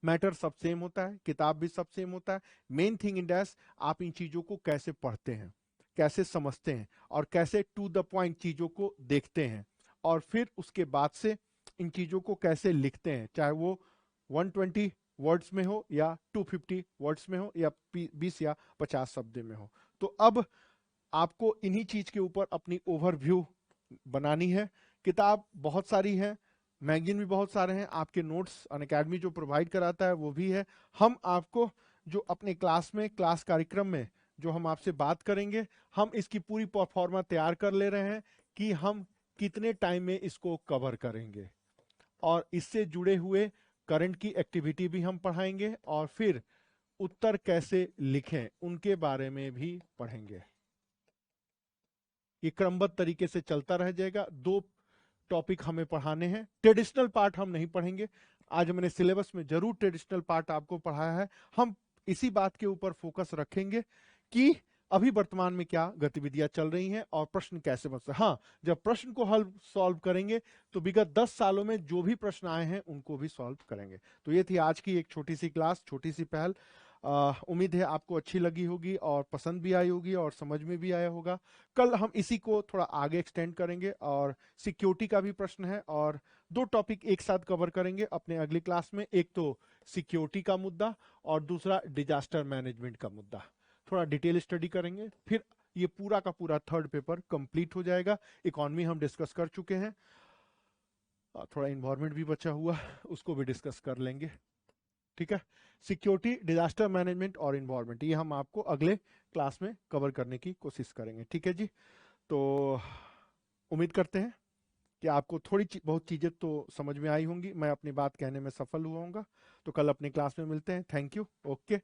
मैटर सब सेम होता है, किताब भी सब सेम होता है। मेन थिंग इन डैश आप इन चीजों को कैसे पढ़ते हैं, कैसे समझते हैं और कैसे टू द पॉइंट चीजों को देखते हैं और फिर उसके बाद से इन चीजों को कैसे लिखते हैं, चाहे वो 120 वर्ड्स में हो या 250 वर्ड्स में हो या 20 या 50 शब्द में हो। तो अब आपको इन्हीं चीज के ऊपर अपनी ओवरव्यू बनानी है। किताब बहुत सारी है, मैगजीन भी बहुत सारे हैं, आपके नोट्स अनअकैडमी जो प्रोवाइड कराता है वो भी है। हम आपको जो अपने क्लास में, क्लास कार्यक्रम में जो हम आपसे बात करेंगे, हम इसकी पूरी परफॉर्मा तैयार कर ले रहे हैं कि हम कितने टाइम में इसको कवर करेंगे और इससे जुड़े हुए करंट की एक्टिविटी भी हम पढ़ाएंगे और फिर उत्तर कैसे लिखें उनके बारे में भी पढ़ेंगे। ये क्रमबद्ध तरीके से चलता रह जाएगा। 2 टॉपिक हमें पढ़ाने हैं। ट्रेडिशनल पार्ट हम नहीं पढ़ेंगे। आज मैंने सिलेबस में जरूर ट्रेडिशनल पार्ट आपको पढ़ाया है। हम इसी बात के ऊपर फोकस रखेंगे कि अभी वर्तमान में क्या गतिविधियां चल रही हैं और प्रश्न कैसे बन सकते हैं। हाँ, जब प्रश्न को हल सॉल्व करेंगे तो विगत 10 सालों में जो भी प्रश्न आए हैं उनको भी सॉल्व करेंगे। तो ये थी आज की एक छोटी सी क्लास, छोटी सी पहल। उम्मीद है आपको अच्छी लगी होगी और पसंद भी आई होगी और समझ में भी आया होगा। कल हम इसी को थोड़ा आगे एक्सटेंड करेंगे और सिक्योरिटी का भी प्रश्न है और 2 टॉपिक एक साथ कवर करेंगे अपने अगली क्लास में। एक तो सिक्योरिटी का मुद्दा और दूसरा डिजास्टर मैनेजमेंट का मुद्दा। थोड़ा डिटेल स्टडी करेंगे, फिर ये पूरा का पूरा 3rd पेपर कंप्लीट हो जाएगा। इकोनॉमी हम डिस्कस कर चुके हैं, थोड़ा इन्वायरमेंट भी बचा हुआ, उसको भी डिस्कस कर लेंगे। ठीक है, सिक्योरिटी, डिजास्टर मैनेजमेंट और इन्वायरमेंट, ये हम आपको अगले क्लास में कवर करने की कोशिश करेंगे। ठीक है जी, तो उम्मीद करते हैं कि आपको थोड़ी बहुत चीजें तो समझ में आई होंगी, मैं अपनी बात कहने में सफल हुआ हूँगा। तो कल अपनी क्लास में मिलते हैं। Thank you. ओके।